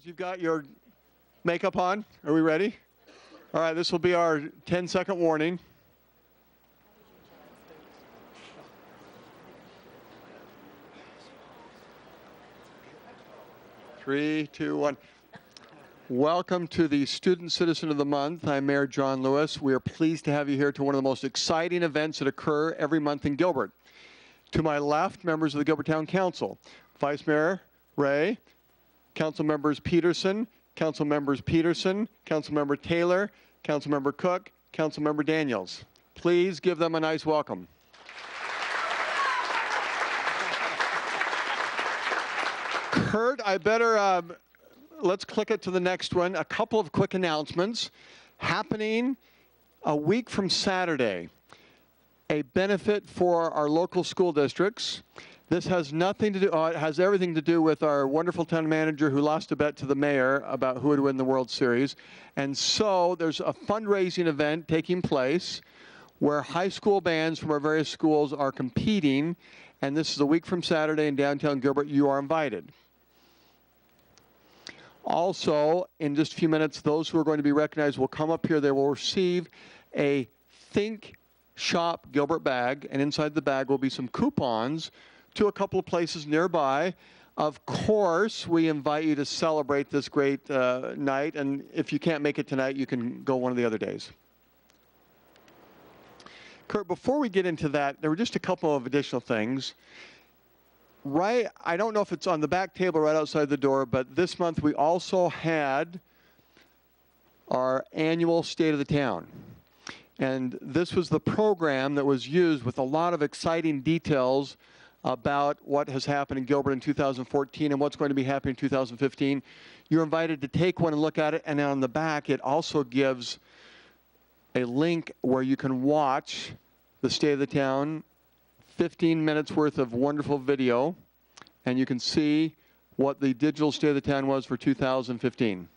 You've got your makeup on. Are we ready? All right, this will be our 10-second warning. Three, two, one. Welcome to the Student Citizen of the Month. I'm Mayor John Lewis. We are pleased to have you here to one of the most exciting events that occur every month in Gilbert. To my left, members of the Gilbert Town Council. Vice Mayor Ray, Council Members Peterson, Council Members Peterson, Council Member Taylor, Council Member Cook, Council Member Daniels. Please give them a nice welcome. Kurt, I better, let's click it to the next one. A couple of quick announcements. Happening a week from Saturday, a benefit for our local school districts. This has nothing to do, it has everything to do with our wonderful town manager who lost a bet to the mayor about who would win the World Series. And so there's a fundraising event taking place where high school bands from our various schools are competing. And this is a week from Saturday in downtown Gilbert. You are invited. Also, in just a few minutes, those who are going to be recognized will come up here. They will receive a Think Shop Gilbert bag, and inside the bag will be some coupons to a couple of places nearby. Of course, we invite you to celebrate this great night, and if you can't make it tonight, you can go one of the other days. Kurt, before we get into that, there were just a couple of additional things. Right, I don't know if it's on the back table right outside the door, but this month we also had our annual State of the Town. And this was the program that was used with a lot of exciting details about what has happened in Gilbert in 2014 and what's going to be happening in 2015. You're invited to take one and look at it, and on the back it also gives a link where you can watch the State of the Town, 15 minutes worth of wonderful video, and you can see what the digital State of the Town was for 2015.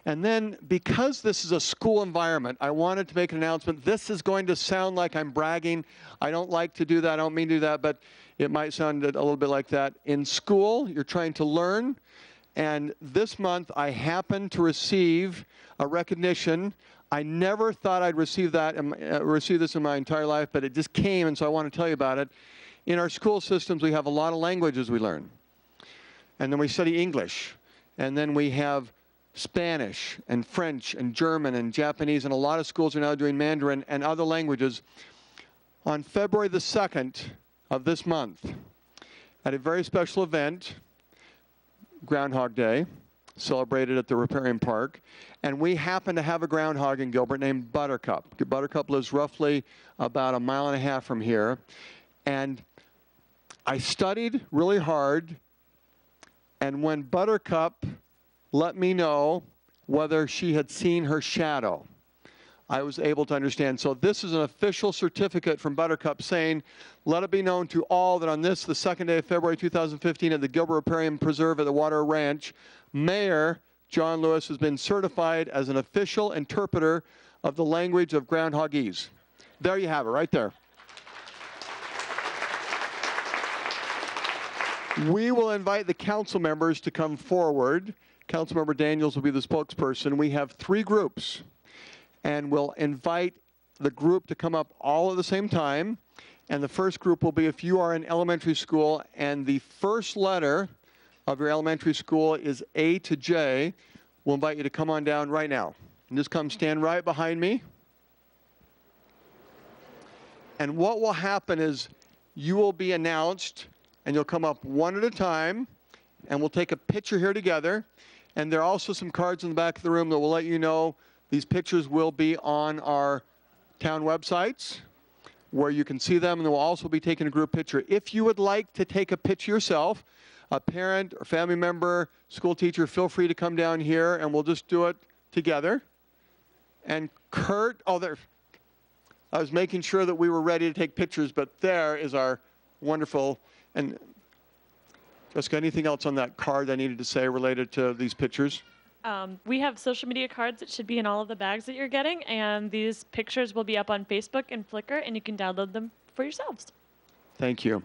And then, because this is a school environment, I wanted to make an announcement. This is going to sound like I'm bragging. I don't like to do that. I don't mean to do that, but it might sound a little bit like that. In school, you're trying to learn, and this month I happened to receive a recognition. I never thought I'd receive this in my entire life, but it just came, and so I want to tell you about it. In our school systems, we have a lot of languages we learn. And then we study English. And then we have Spanish and French and German and Japanese, and a lot of schools are now doing Mandarin and other languages. On February the 2nd of this month, at a very special event, Groundhog Day, celebrated at the Riparian Park, and we happen to have a groundhog in Gilbert named Buttercup. Buttercup lives roughly about 1.5 miles from here, and I studied really hard, and when Buttercup let me know whether she had seen her shadow, I was able to understand. So this is an official certificate from Buttercup saying, let it be known to all that on this, the 2nd day of February 2015 at the Gilbert Riparian Preserve at the Water Ranch, Mayor John Lewis has been certified as an official interpreter of the language of groundhogese. There you have it, right there. We will invite the council members to come forward. Councilmember Daniels will be the spokesperson. We have 3 groups, and we'll invite the group to come up all at the same time. And the first group will be if you are in elementary school and the first letter of your elementary school is A to J, we'll invite you to come on down right now. And just come stand right behind me. And what will happen is you will be announced, and you'll come up one at a time, and we'll take a picture here together. And there are also some cards in the back of the room that will let you know these pictures will be on our town websites where you can see them, and we'll also be taking a group picture. If you would like to take a picture yourself, a parent or family member, school teacher, feel free to come down here and we'll just do it together. And Kurt, oh, there, I was making sure that we were ready to take pictures, but there is our wonderful, and Jessica, anything else on that card I needed to say related to these pictures? We have social media cards that should be in all of the bags that you're getting, and these pictures will be up on Facebook and Flickr, and you can download them for yourselves. Thank you.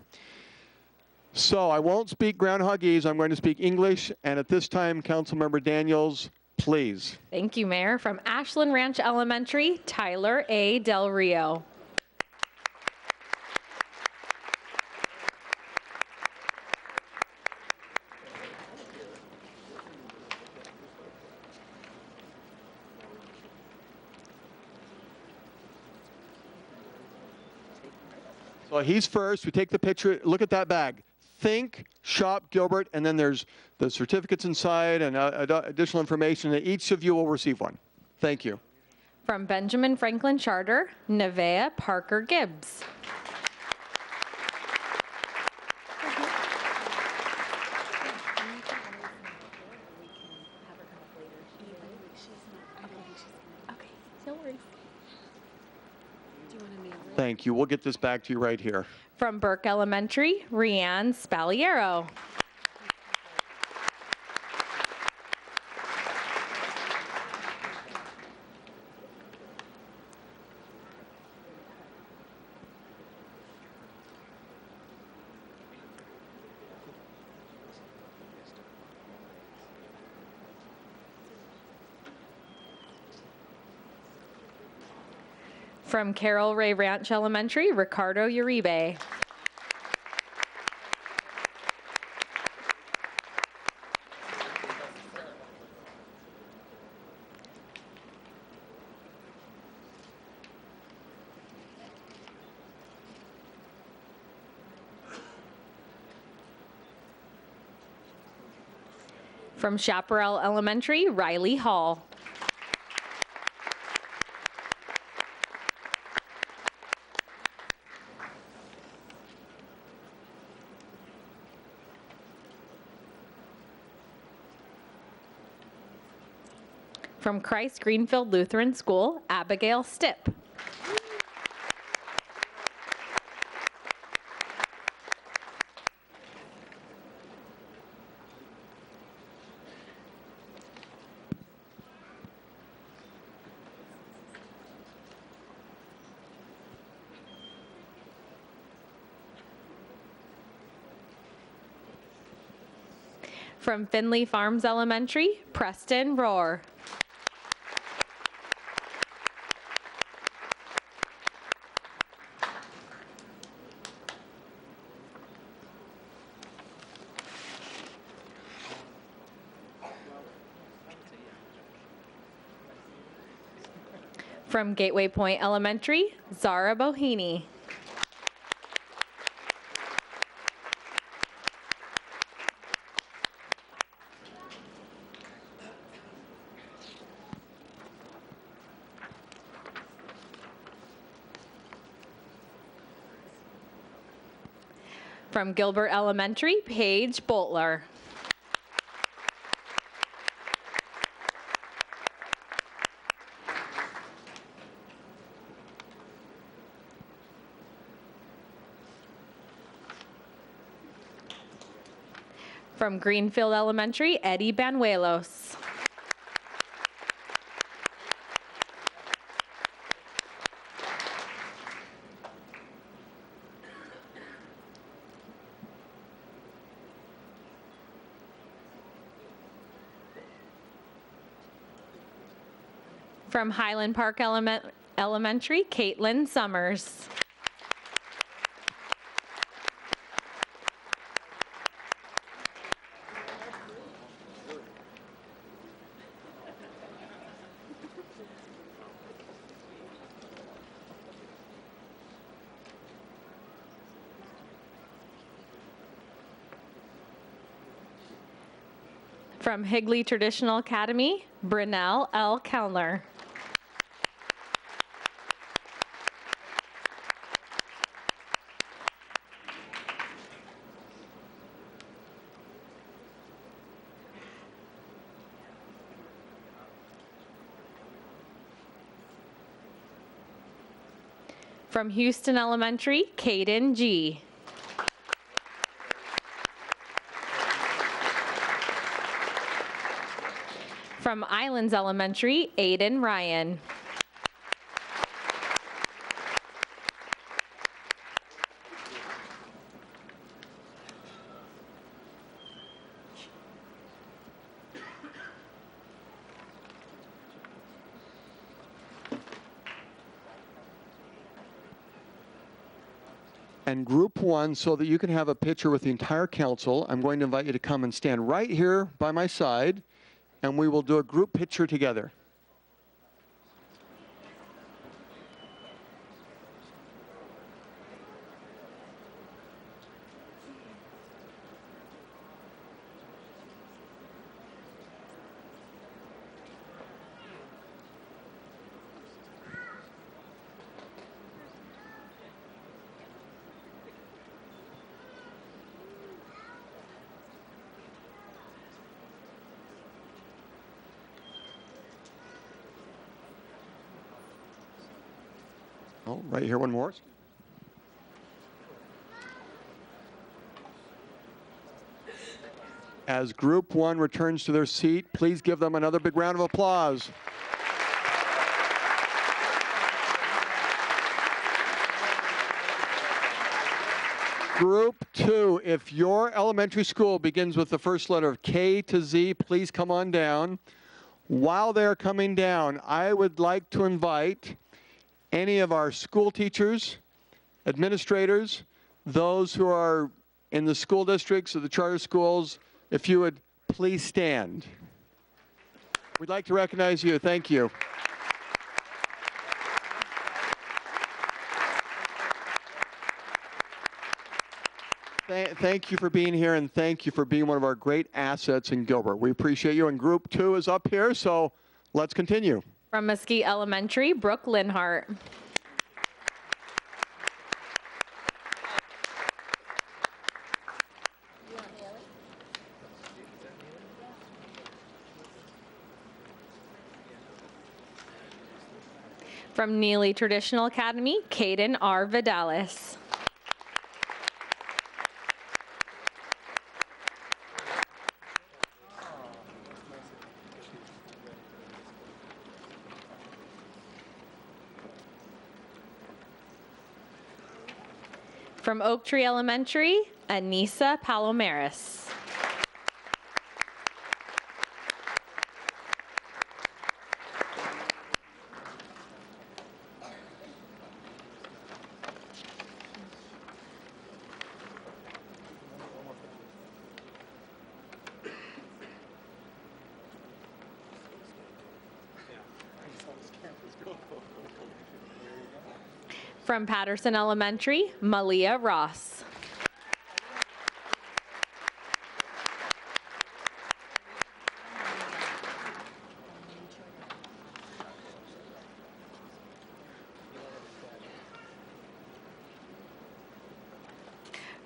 So I won't speak Groundhogese. I'm going to speak English. And at this time, Councilmember Daniels, please. Thank you, Mayor. From Ashland Ranch Elementary, Tyler A. Del Rio. So he's first. We take the picture. Look at that bag. Think Shop Gilbert, and then there's the certificates inside and additional information. And each of you will receive one. Thank you. From Benjamin Franklin Charter, Nevaeh Parker Gibbs. Thank you. We'll get this back to you right here. From Burke Elementary, Rianne Spaliero. From Carol Ray Ranch Elementary, Ricardo Uribe. From Chaparral Elementary, Riley Hall. From Christ Greenfield Lutheran School, Abigail Stipp. From Finley Farms Elementary, Preston Rohr. From Gateway Point Elementary, Zara Bohini. From Gilbert Elementary, Paige Boltler. From Greenfield Elementary, Eddie Banuelos. From Highland Park Elementary, Caitlin Summers. From Higley Traditional Academy, Brunel L. Kellner. From Houston Elementary, Caden G. From Islands Elementary, Aiden Ryan. And group one, so that you can have a picture with the entire council, I'm going to invite you to come and stand right here by my side, and we will do a group picture together. Oh, right here, one more. As group one returns to their seat, please give them another big round of applause. Group two, if your elementary school begins with the first letter of K to Z, please come on down. While they're coming down, I would like to invite any of our school teachers, administrators, those who are in the school districts or the charter schools, if you would please stand. We'd like to recognize you. Thank you. Thank you for being here, and thank you for being one of our great assets in Gilbert. We appreciate you. And group two is up here, so let's continue. From Mesquite Elementary, Brooke Linhart. From Neely Traditional Academy, Caden R. Vidalis. From Oak Tree Elementary, Anissa Palomares. From Patterson Elementary, Malia Ross.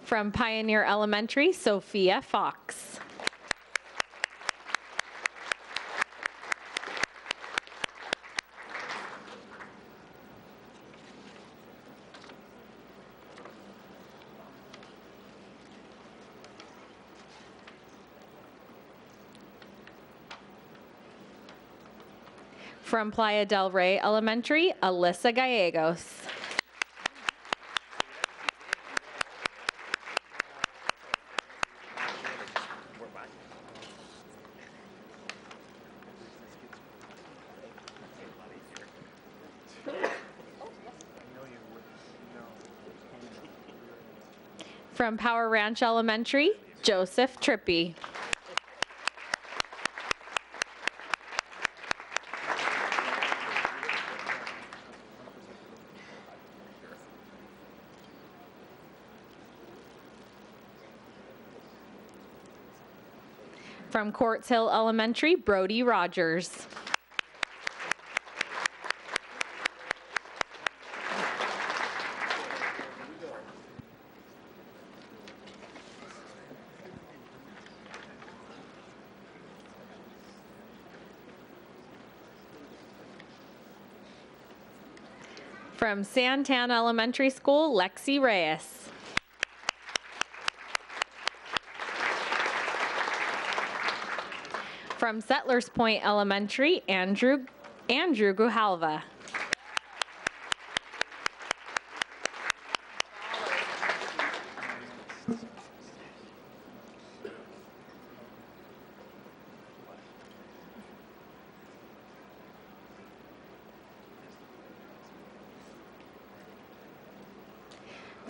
From Pioneer Elementary, Sophia Fox. From Playa del Rey Elementary, Alyssa Gallegos. From Power Ranch Elementary, Joseph Trippy. From Quartz Hill Elementary, Brody Rogers. From Santan Elementary School, Lexi Reyes. From Settlers Point Elementary, Andrew Guhalva.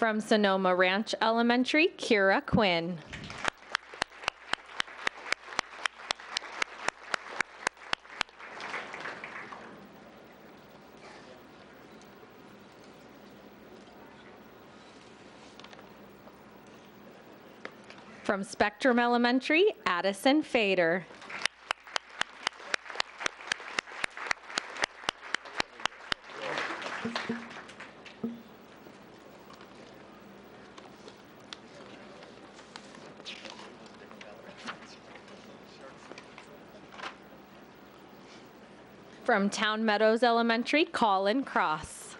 From Sonoma Ranch Elementary, Kira Quinn. From Spectrum Elementary, Addison Fader. From Town Meadows Elementary, Colin Cross.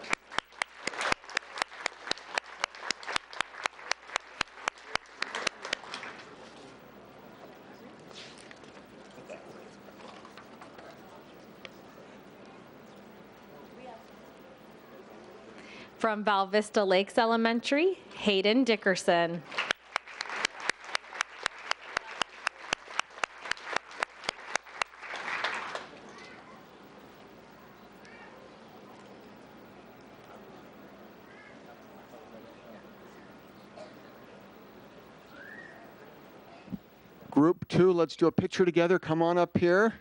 From Val Vista Lakes Elementary, Hayden Dickerson. Group 2, let's do a picture together. Come on up here.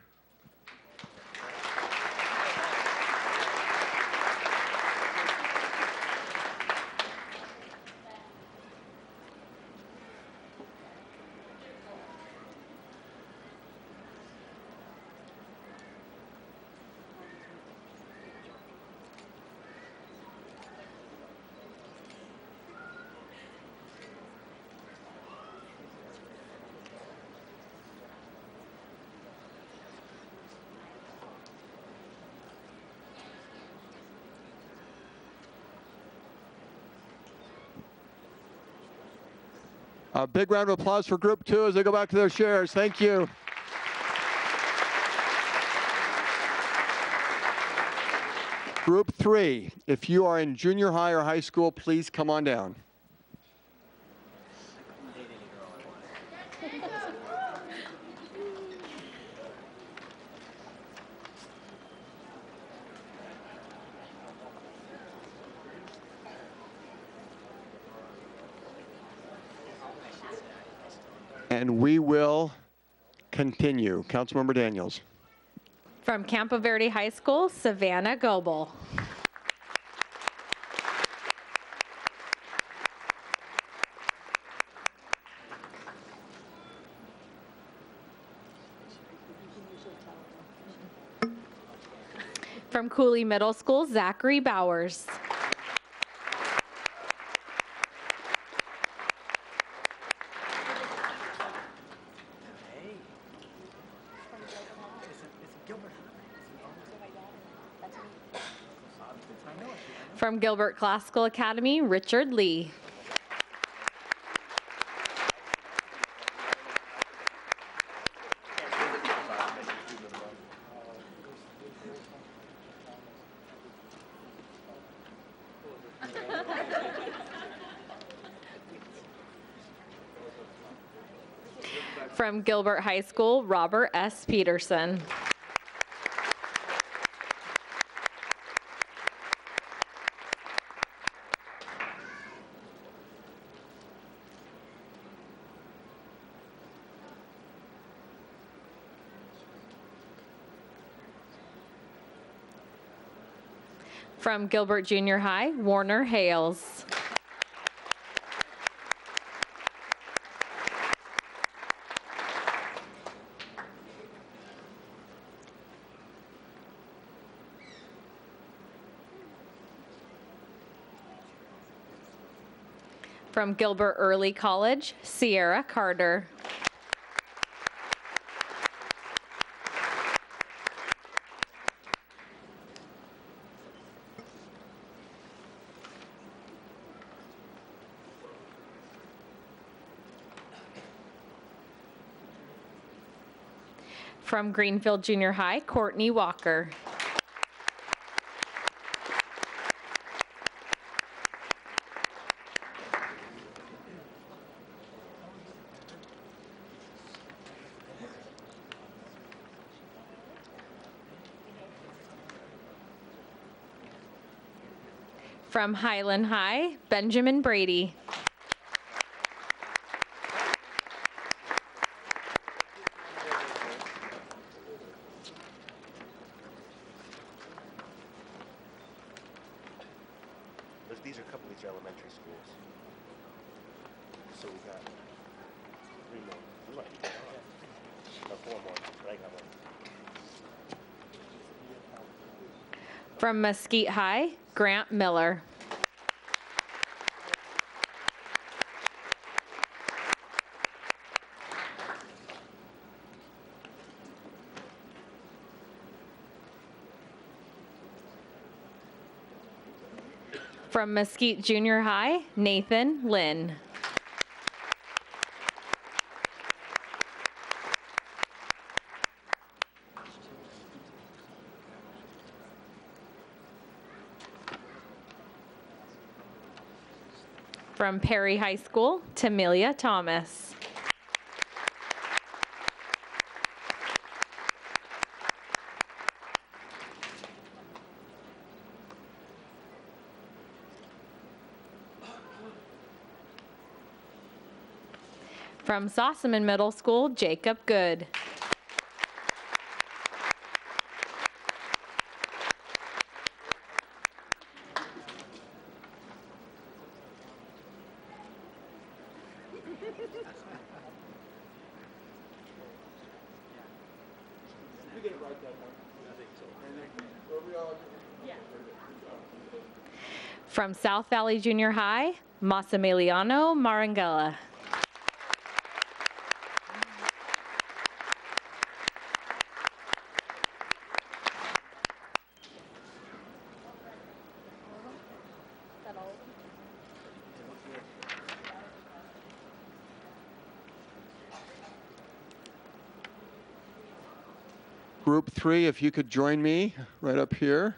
A big round of applause for Group 2 as they go back to their chairs. Thank you. Group 3, if you are in junior high or high school, please come on down. And we will continue. Councilmember Daniels. From Campo Verde High School, Savannah Goebel. From Cooley Middle School, Zachary Bowers. From Gilbert Classical Academy, Richard Lee. From Gilbert High School, Robert S. Peterson. From Gilbert Junior High, Warner Hales. From Gilbert Early College, Sierra Carter. From Greenfield Junior High, Courtney Walker. From Highland High, Benjamin Brady. These are a couple of these elementary schools. So we got 3 more. We might be no, 4 more. But I got one. From Mesquite High, Grant Miller. From Mesquite Junior High, Nathan Lynn. From Perry High School, Tamelia Thomas. From Sossaman Middle School, Jacob Good. From South Valley Junior High, Massimiliano Marangella. Group 3, if you could join me right up here.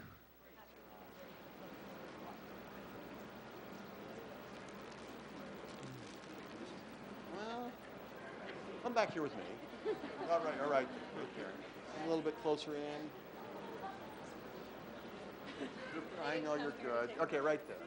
Well, come back here with me. All right, right there. A little bit closer in. I know you're good. Okay, right there.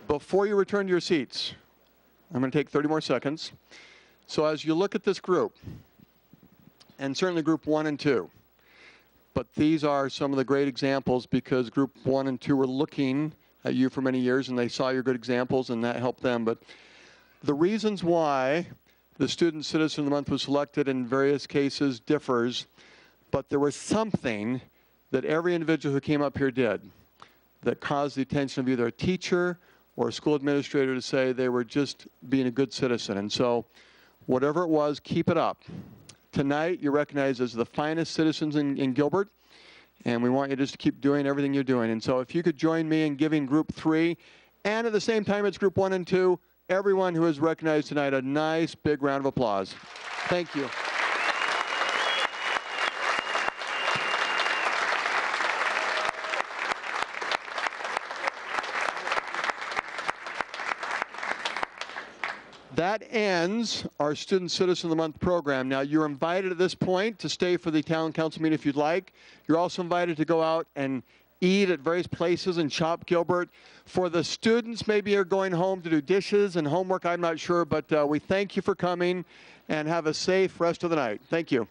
Before you return to your seats, I'm going to take 30 more seconds. So as you look at this group, and certainly group 1 and 2, but these are some of the great examples because group 1 and 2 were looking at you for many years and they saw your good examples and that helped them. But the reasons why the Student Citizen of the Month was selected in various cases differs, but there was something that every individual who came up here did that caused the attention of either a teacher or a school administrator to say they were just being a good citizen. And so whatever it was, keep it up. Tonight, you're recognized as the finest citizens in Gilbert, and we want you just to keep doing everything you're doing. And so if you could join me in giving group 3, and at the same time it's group 1 and 2, everyone who is recognized tonight, a nice big round of applause. Thank you. That ends our Student Citizen of the Month program. Now, you're invited at this point to stay for the town council meeting if you'd like. You're also invited to go out and eat at various places and shop Gilbert. For the students, maybe you're going home to do dishes and homework, I'm not sure, but we thank you for coming and have a safe rest of the night. Thank you.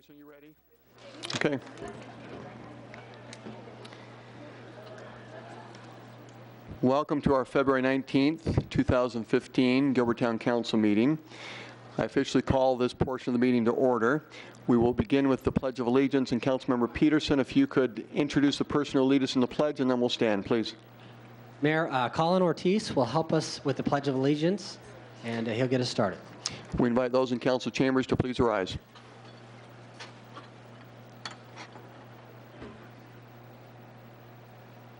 Peterson, you ready? Okay. Welcome to our February 19th, 2015 Gilbertown Council meeting. I officially call this portion of the meeting to order. We will begin with the Pledge of Allegiance, and Councilmember Peterson, if you could introduce the person who will lead us in the pledge, and then we'll stand, please. Mayor Colin Ortiz will help us with the Pledge of Allegiance, and he'll get us started. We invite those in council chambers to please arise.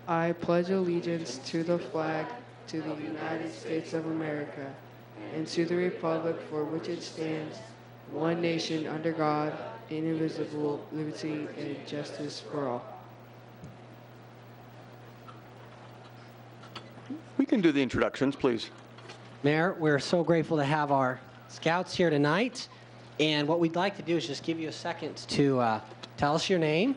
I pledge allegiance to the flag, to the United States of America, and to the republic for which it stands, one nation under God, indivisible, liberty and justice for all. We can do the introductions, please. Mayor, we're so grateful to have our scouts here tonight, and what we'd like to do is just give you a second to tell us your name,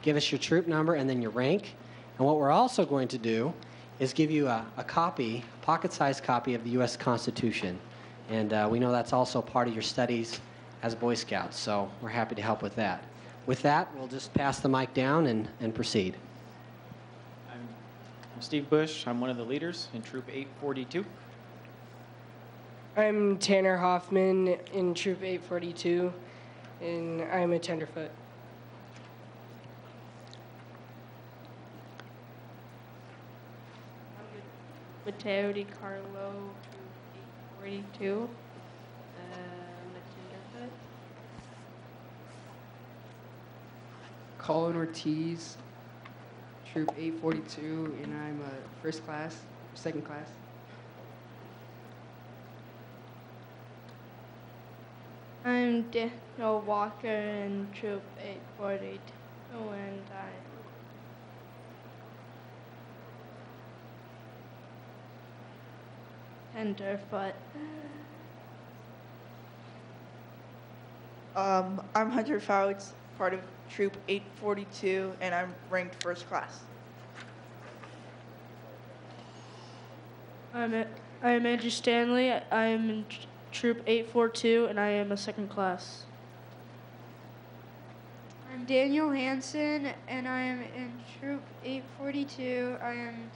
give us your troop number, and then your rank. And what we're also going to do is give you a copy, pocket-sized copy of the U.S. Constitution. And we know that's also part of your studies as Boy Scouts, so we're happy to help with that. With that, we'll just pass the mic down and proceed. I'm Steve Bush. I'm one of the leaders in Troop 842. I'm Tanner Hoffman in Troop 842, and I'm a tenderfoot. Mateo Di Carlo, Troop 842. I'm a tenderfoot. Colin Ortiz, Troop 842, and I'm a second class. I'm Daniel Walker in Troop 842, and I'm tenderfoot. I'm Hunter Fouts, part of Troop 842, and I'm ranked first class. I'm Andrew Stanley. I am in Troop 842, and I am a second class. I'm Daniel Hansen, and I am in Troop 842. I am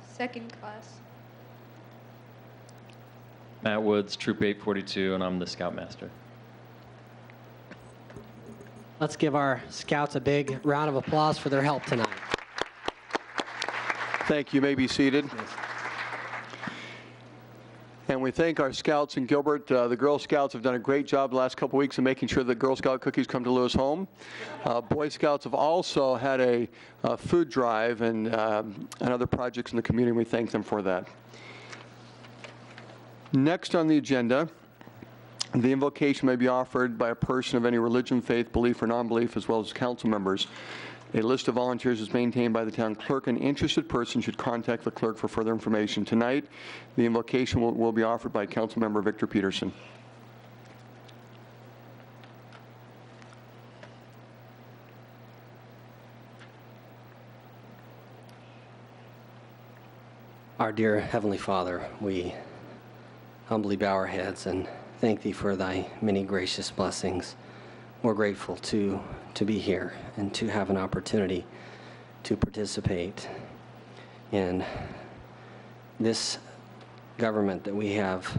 second class. Matt Woods, Troop 842, and I'm the Scoutmaster. Let's give our scouts a big round of applause for their help tonight. Thank you. You may be seated. And we thank our scouts in Gilbert. The Girl Scouts have done a great job the last couple weeks in making sure that Girl Scout cookies come to Lewis home. Boy Scouts have also had a food drive and other projects in the community. We thank them for that. Next on the agenda, the invocation may be offered by a person of any religion, faith, belief, or non-belief, as well as council members. A list of volunteers is maintained by the town clerk, and interested persons should contact the clerk for further information. Tonight, the invocation will be offered by Councilmember Victor Peterson. Our dear Heavenly Father, we humbly bow our heads and thank Thee for Thy many gracious blessings. We're grateful to be here and to have an opportunity to participate in this government that we have,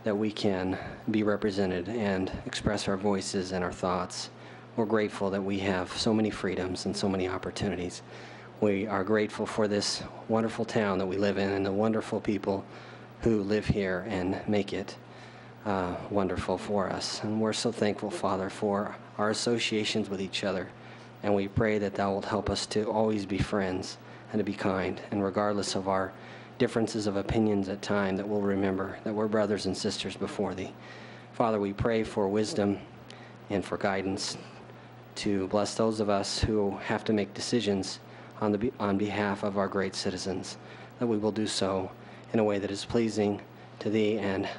that we can be represented and express our voices and our thoughts. We're grateful that we have so many freedoms and so many opportunities. We are grateful for this wonderful town that we live in and the wonderful people who live here and make it wonderful for us. And we're so thankful, Father, for our associations with each other. And we pray that Thou wilt help us to always be friends and to be kind. And regardless of our differences of opinions at times, that we'll remember that we're brothers and sisters before Thee. Father, we pray for wisdom and for guidance to bless those of us who have to make decisions on behalf of our great citizens, that we will do so in a way that is pleasing to Thee and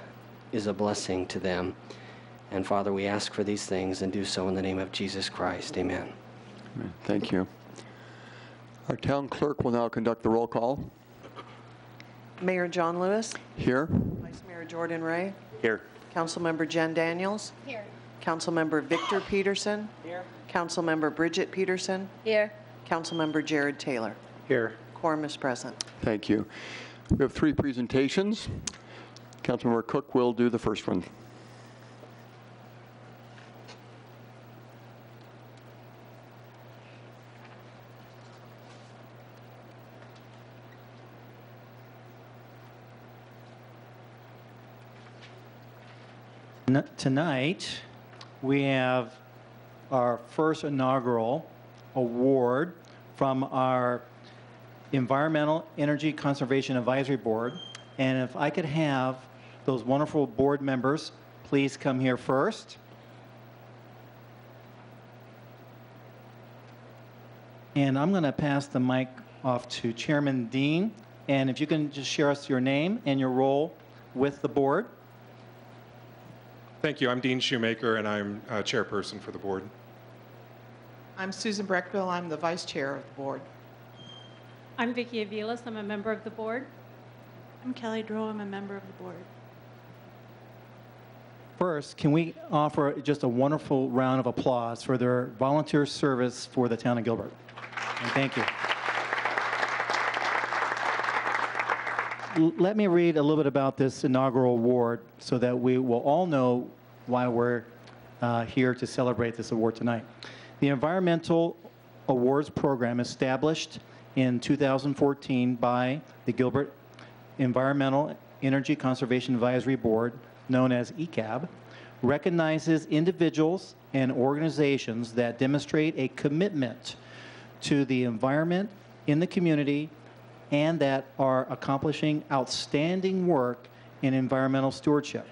is a blessing to them. And Father, we ask for these things and do so in the name of Jesus Christ. Amen. Thank you. Our town clerk will now conduct the roll call. Mayor John Lewis. Here. Vice Mayor Jordan Ray. Here. Councilmember Jen Daniels. Here. Councilmember Victor Peterson. Here. Councilmember Bridget Peterson. Here. Councilmember Jared Taylor. Here. Quorum is present. Thank you. We have 3 presentations. Councilmember Cook will do the first one. Tonight, we have our first inaugural award from our Environmental Energy Conservation Advisory Board. And if I could have those wonderful board members please come here first. And I'm going to pass the mic off to Chairman Dean. And if you can just share us your name and your role with the board. Thank you. I'm Dean Shoemaker, and I'm chairperson for the board. I'm Susan Breckville. I'm the vice chair of the board. I'm Vicki Aviles. I'm a member of the board. I'm Kelly Drow. I'm a member of the board. First, can we offer just a wonderful round of applause for their volunteer service for the town of Gilbert? And thank you. Let me read a little bit about this inaugural award so that we will all know why we're here to celebrate this award tonight. The Environmental Awards Program, established in 2014 by the Gilbert Environmental Energy Conservation Advisory Board, known as ECAB, recognizes individuals and organizations that demonstrate a commitment to the environment in the community and that are accomplishing outstanding work in environmental stewardship.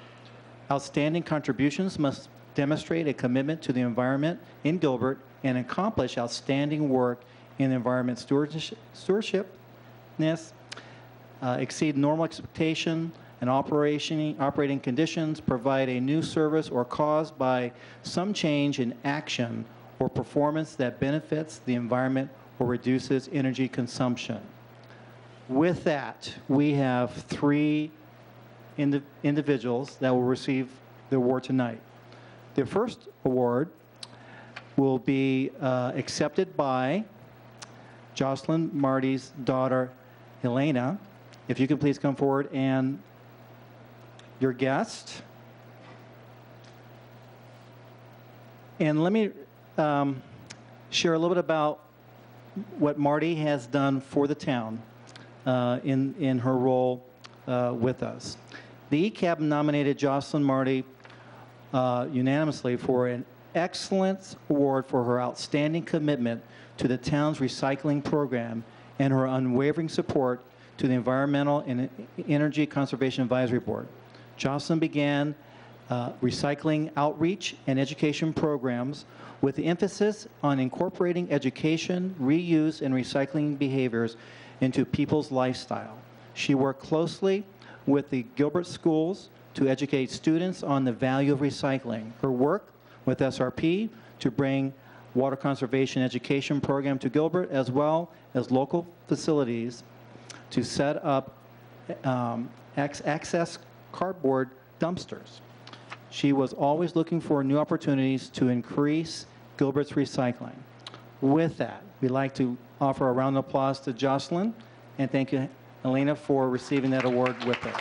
Outstanding contributions must demonstrate a commitment to the environment in Gilbert and accomplish outstanding work in environment stewardship, exceed normal expectation and operating conditions, provide a new service, or caused by some change in action or performance that benefits the environment or reduces energy consumption. With that, we have 3 individuals that will receive the award tonight. The first award will be accepted by Jocelyn Marty's daughter, Helena. If you can please come forward, and your guest. And let me share a little bit about what Marty has done for the town in her role with us. The ECAB nominated Jocelyn Marty unanimously for an excellence award for her outstanding commitment to the town's recycling program and her unwavering support to the Environmental and Energy Conservation Advisory Board. Jocelyn began recycling outreach and education programs with the emphasis on incorporating education, reuse, and recycling behaviors into people's lifestyle. She worked closely with the Gilbert schools to educate students on the value of recycling. Her work with SRP to bring water conservation education program to Gilbert, as well as local facilities to set up access cardboard dumpsters. She was always looking for new opportunities to increase Gilbert's recycling. With that, we'd like to offer a round of applause to Jocelyn, and thank you, Elena, for receiving that award with her.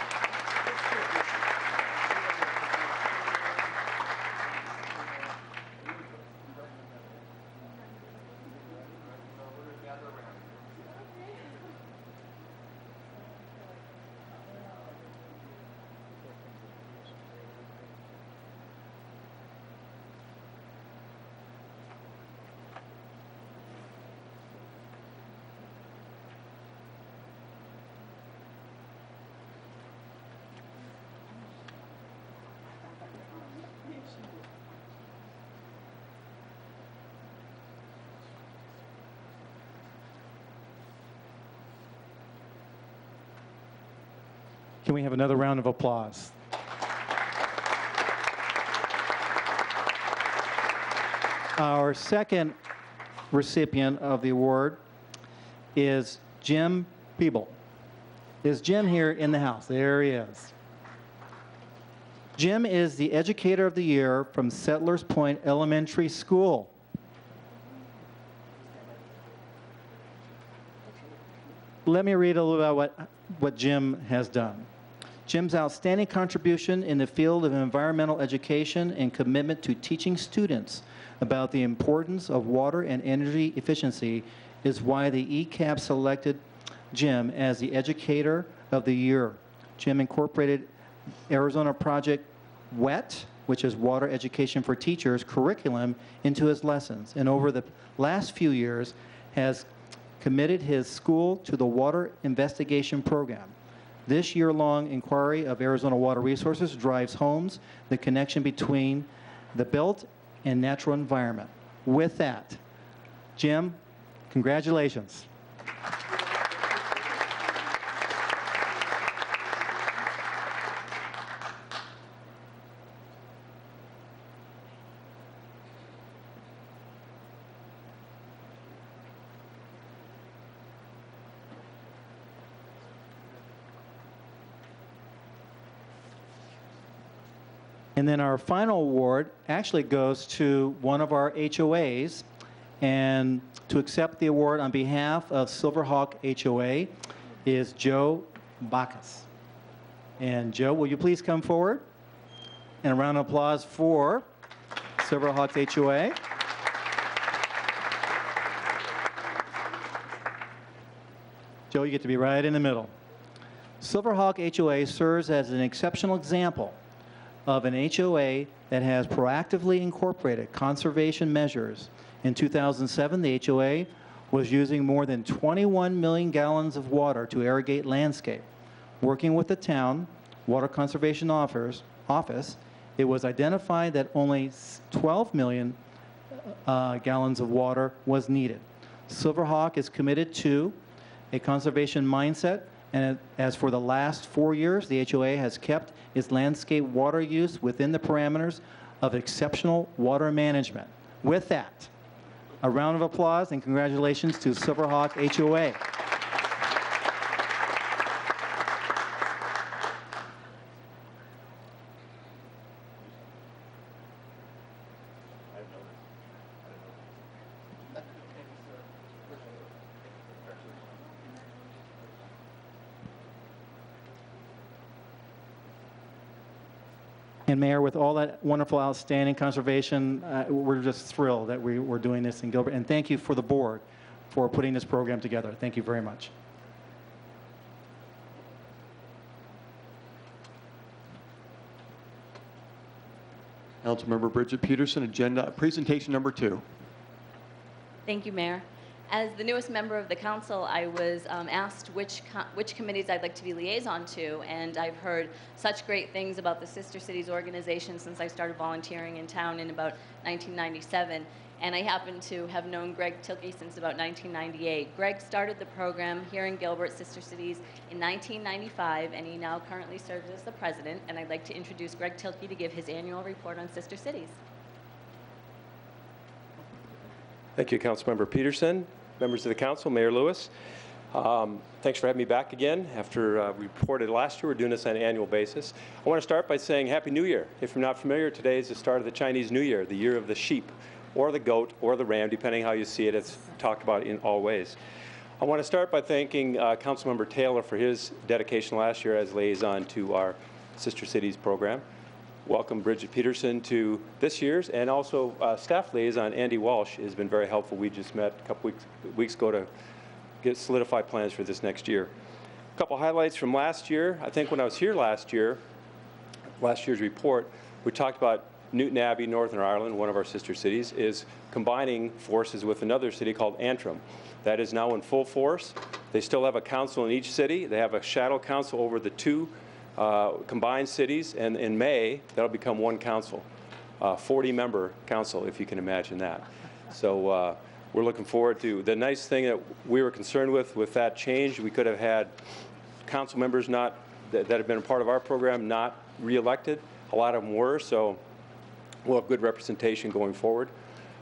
Can we have another round of applause? Our second recipient of the award is Jim Peeble. Is Jim here in the house? There he is. Jim is the Educator of the Year from Settlers Point Elementary School. Let me read a little about what Jim has done. Jim's outstanding contribution in the field of environmental education and commitment to teaching students about the importance of water and energy efficiency is why the ECAB selected Jim as the Educator of the Year. Jim incorporated Arizona Project WET, which is Water Education for Teachers, curriculum into his lessons, and over the last few years has committed his school to the Water Investigation Program. This year-long inquiry of Arizona Water Resources drives home the connection between the built and natural environment. With that, Jim, congratulations. And then our final award actually goes to one of our HOAs. And to accept the award on behalf of Silverhawk HOA is Joe Bacchus. And Joe, will you please come forward? And a round of applause for Silverhawk HOA. Joe, you get to be right in the middle. Silverhawk HOA serves as an exceptional example of an HOA that has proactively incorporated conservation measures. In 2007, the HOA was using more than 21 million gallons of water to irrigate landscape. Working with the town Water Conservation Office, it was identified that only 12 million gallons of water was needed. Silverhawk is committed to a conservation mindset, and as for the last 4 years, the HOA has kept its landscape water use within the parameters of exceptional water management. With that, a round of applause and congratulations to Silverhawk HOA. And Mayor, with all that wonderful, outstanding conservation, we're just thrilled that we're doing this in Gilbert. And thank you for the board for putting this program together. Thank you very much. Councilmember Bridget Peterson, agenda presentation number 2. Thank you, Mayor. As the newest member of the council, I was asked which committees I'd like to be liaison to, and I've heard such great things about the Sister Cities organization since I started volunteering in town in about 1997. And I happen to have known Greg Tilke since about 1998. Greg started the program here in Gilbert, Sister Cities, in 1995, and he now currently serves as the president. And I'd like to introduce Greg Tilke to give his annual report on Sister Cities. Thank you, Councilmember Peterson, members of the council, Mayor Lewis. Thanks for having me back again. After we reported last year, we're doing this on an annual basis. I want to start by saying Happy New Year. If you're not familiar, today is the start of the Chinese New Year, the year of the sheep, or the goat, or the ram, depending how you see it. It's talked about in all ways. I want to start by thanking Councilmember Taylor for his dedication last year as liaison to our Sister Cities program. Welcome Bridget Peterson to this year's, and also staff liaison Andy Walsh has been very helpful. We just met a couple weeks ago to solidify plans for this next year. A couple highlights from last year. I think when I was here last year's report, we talked about Newton Abbey, Northern Ireland, one of our sister cities, is combining forces with another city called Antrim. That is now in full force. They still have a council in each city. They have a shadow council over the two combined cities, and in May, that'll become one council, 40-member council, if you can imagine that. So we're looking forward to the nice thing that we were concerned with that change. We could have had council members that have been a part of our program not reelected. A lot of them were, so we'll have good representation going forward.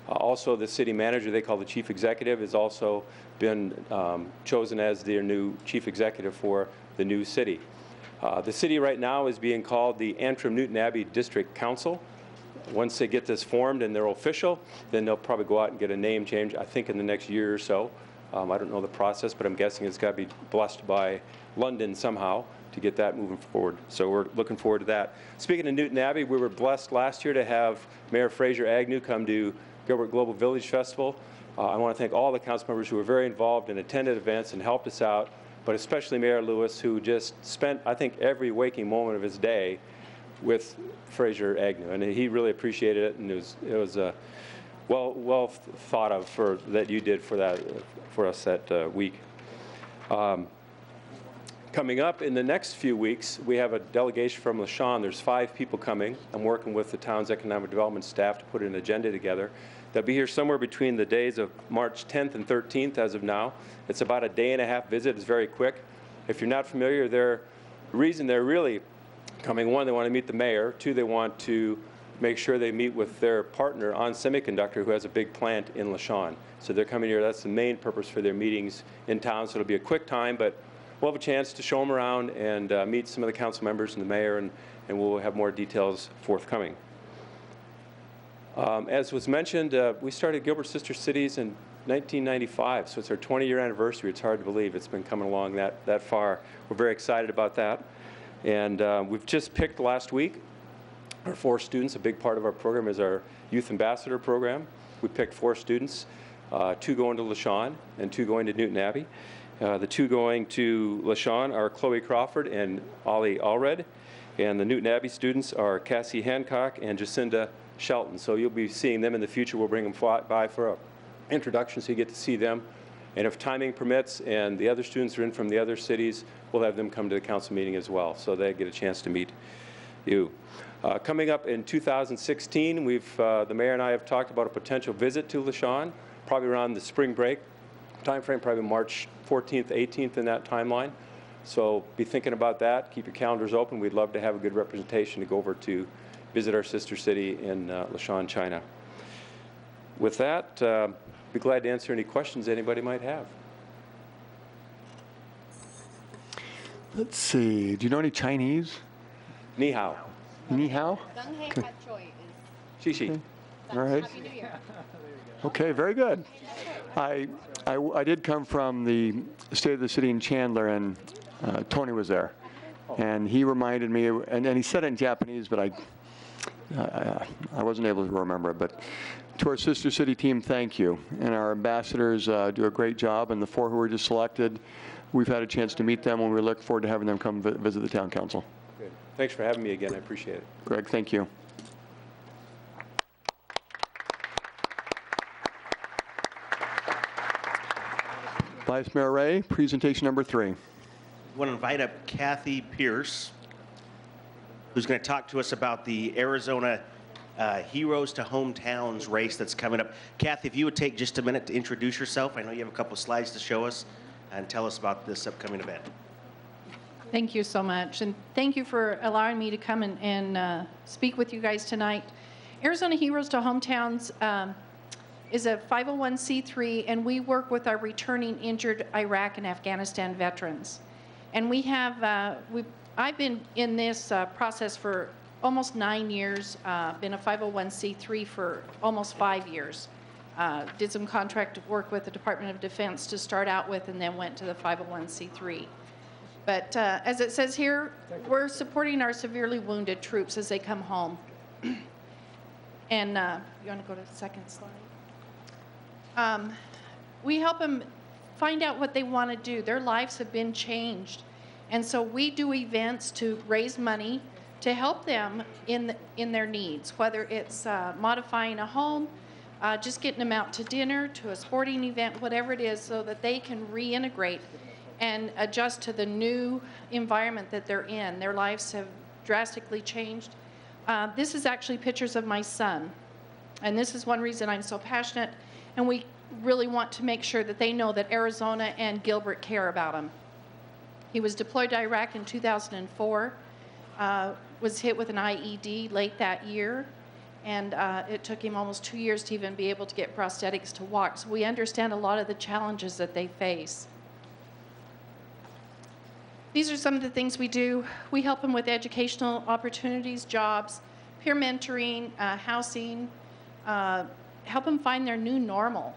Also, the city manager, they call the chief executive, has also been chosen as their new chief executive for the new city. The city right now is being called the Antrim Newton Abbey District Council. Once they get this formed and they're official, then they'll probably go out and get a name change, I think in the next year or so. I don't know the process, but I'm guessing it's got to be blessed by London somehow to get that moving forward. So we're looking forward to that. Speaking of Newton Abbey, we were blessed last year to have Mayor Fraser Agnew come to Gilbert Global Village Festival. I want to thank all the council members who were very involved and attended events and helped us out, but especially Mayor Lewis, who just spent, I think, every waking moment of his day with Fraser Agnew, and he really appreciated it, and it was well thought of that you did for us that week. Coming up in the next few weeks, we have a delegation from LaShawn. There's 5 people coming. I'm working with the town's economic development staff to put an agenda together. They'll be here somewhere between the days of March 10th and 13th as of now. It's about a day-and-a-half visit. It's very quick. If you're not familiar, the reason they're really coming, 1, they want to meet the mayor. 2, they want to make sure they meet with their partner On Semiconductor, who has a big plant in LaShawn. So they're coming here. That's the main purpose for their meetings in town. So it'll be a quick time, but we'll have a chance to show them around and meet some of the council members and the mayor, and we'll have more details forthcoming. As was mentioned, we started Gilbert Sister Cities in 1995, so it's our 20-year anniversary. It's hard to believe it's been coming along that far. We're very excited about that. And we've just picked last week our 4 students. A big part of our program is our Youth Ambassador program. We picked 4 students, 2 going to LaShawn and 2 going to Newton Abbey. The 2 going to LaShawn are Chloe Crawford and Ollie Allred, and the Newton Abbey students are Cassie Hancock and Jacinda Shelton. So you'll be seeing them in the future. We'll bring them by for an introduction so you get to see them. And if timing permits and the other students are in from the other cities, we'll have them come to the council meeting as well, so they get a chance to meet you. Coming up in 2016, the mayor and I have talked about a potential visit to LaShawn, probably around the spring break timeframe, probably March 14th, 18th in that timeline. So be thinking about that. Keep your calendars open. We'd love to have a good representation to go over to visit our sister city in LaShawn, China. With that, be glad to answer any questions anybody might have. Let's see. Do you know any Chinese? Ni hao. Ni hao? Okay. Xi. All right. Okay, very good. I did come from the State of the City in Chandler, and Tony was there. And he reminded me, and he said it in Japanese, but I wasn't able to remember it. But to our sister city team, thank you. And our ambassadors do a great job. And the 4 who were just selected, we've had a chance to meet them, and we look forward to having them come visit the town council. Good. Thanks for having me again. I appreciate it. Greg, thank you. Vice Mayor Ray, presentation number 3. I want to invite up Kathy Pierce, who's going to talk to us about the Arizona Heroes to Hometowns race that's coming up. Kathy, if you would take just a minute to introduce yourself. I know you have a couple slides to show us, and tell us about this upcoming event. Thank you so much, and thank you for allowing me to come and speak with you guys tonight. Arizona Heroes to Hometowns is a 501c3, and we work with our returning injured Iraq and Afghanistan veterans. And we have, I've been in this process for almost 9 years, been a 501c3 for almost 5 years. Did some contract work with the Department of Defense to start out with, and then went to the 501c3. But as it says here, we're supporting our severely wounded troops as they come home. And you want to go to the second slide? We help them find out what they want to do. Their lives have been changed. And so we do events to raise money to help them in their needs, whether it's modifying a home, just getting them out to dinner, to a sporting event, whatever it is, so that they can reintegrate and adjust to the new environment that they're in. Their lives have drastically changed. This is actually pictures of my son. And this is one reason I'm so passionate. And we really want to make sure that they know that Arizona and Gilbert care about him. He was deployed to Iraq in 2004, was hit with an IED late that year, and it took him almost 2 years to even be able to get prosthetics to walk. So we understand a lot of the challenges that they face. These are some of the things we do. We help them with educational opportunities, jobs, peer mentoring, housing, help them find their new normal.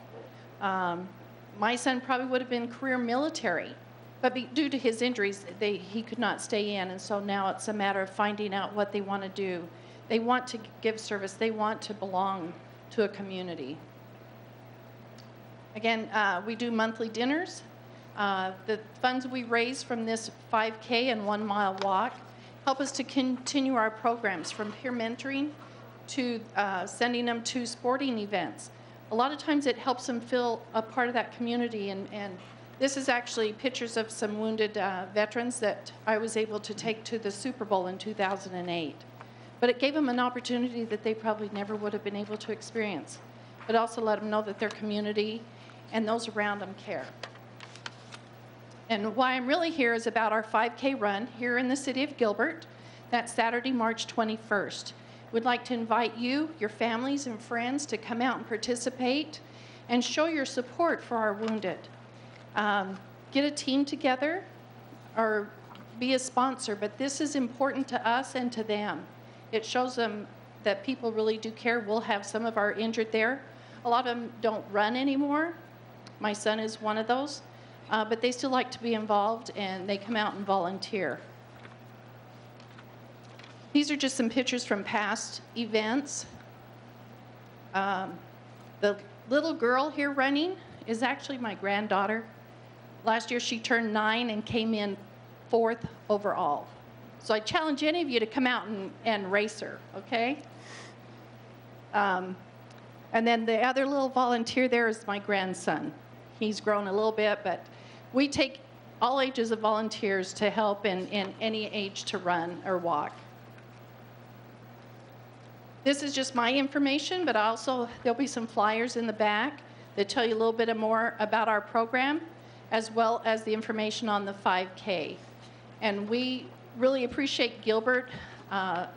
My son probably would have been career military, but due to his injuries, he could not stay in, and so now it's a matter of finding out what they want to do. They want to give service. They want to belong to a community. Again, we do monthly dinners. The funds we raise from this 5K and 1 mile walk help us to continue our programs, from peer mentoring to sending them to sporting events. A lot of times it helps them feel a part of that community, and this is actually pictures of some wounded veterans that I was able to take to the Super Bowl in 2008. But it gave them an opportunity that they probably never would have been able to experience, but also let them know that their community and those around them care. And why I'm really here is about our 5K run here in the city of Gilbert. That's Saturday, March 21st. We'd like to invite you, your families and friends to come out and participate and show your support for our wounded. Get a team together or be a sponsor, but this is important to us and to them. It shows them that people really do care. We'll have some of our injured there. A lot of them don't run anymore. My son is one of those. But they still like to be involved, and they come out and volunteer. These are just some pictures from past events. The little girl here running is actually my granddaughter. Last year she turned 9 and came in 4th overall. So I challenge any of you to come out and race her, okay? And then the other little volunteer there is my grandson. He's grown a little bit, but we take all ages of volunteers to help in any age to run or walk. This is just my information, but also there'll be some flyers in the back that tell you a little bit more about our program, as well as the information on the 5K. And we really appreciate Gilbert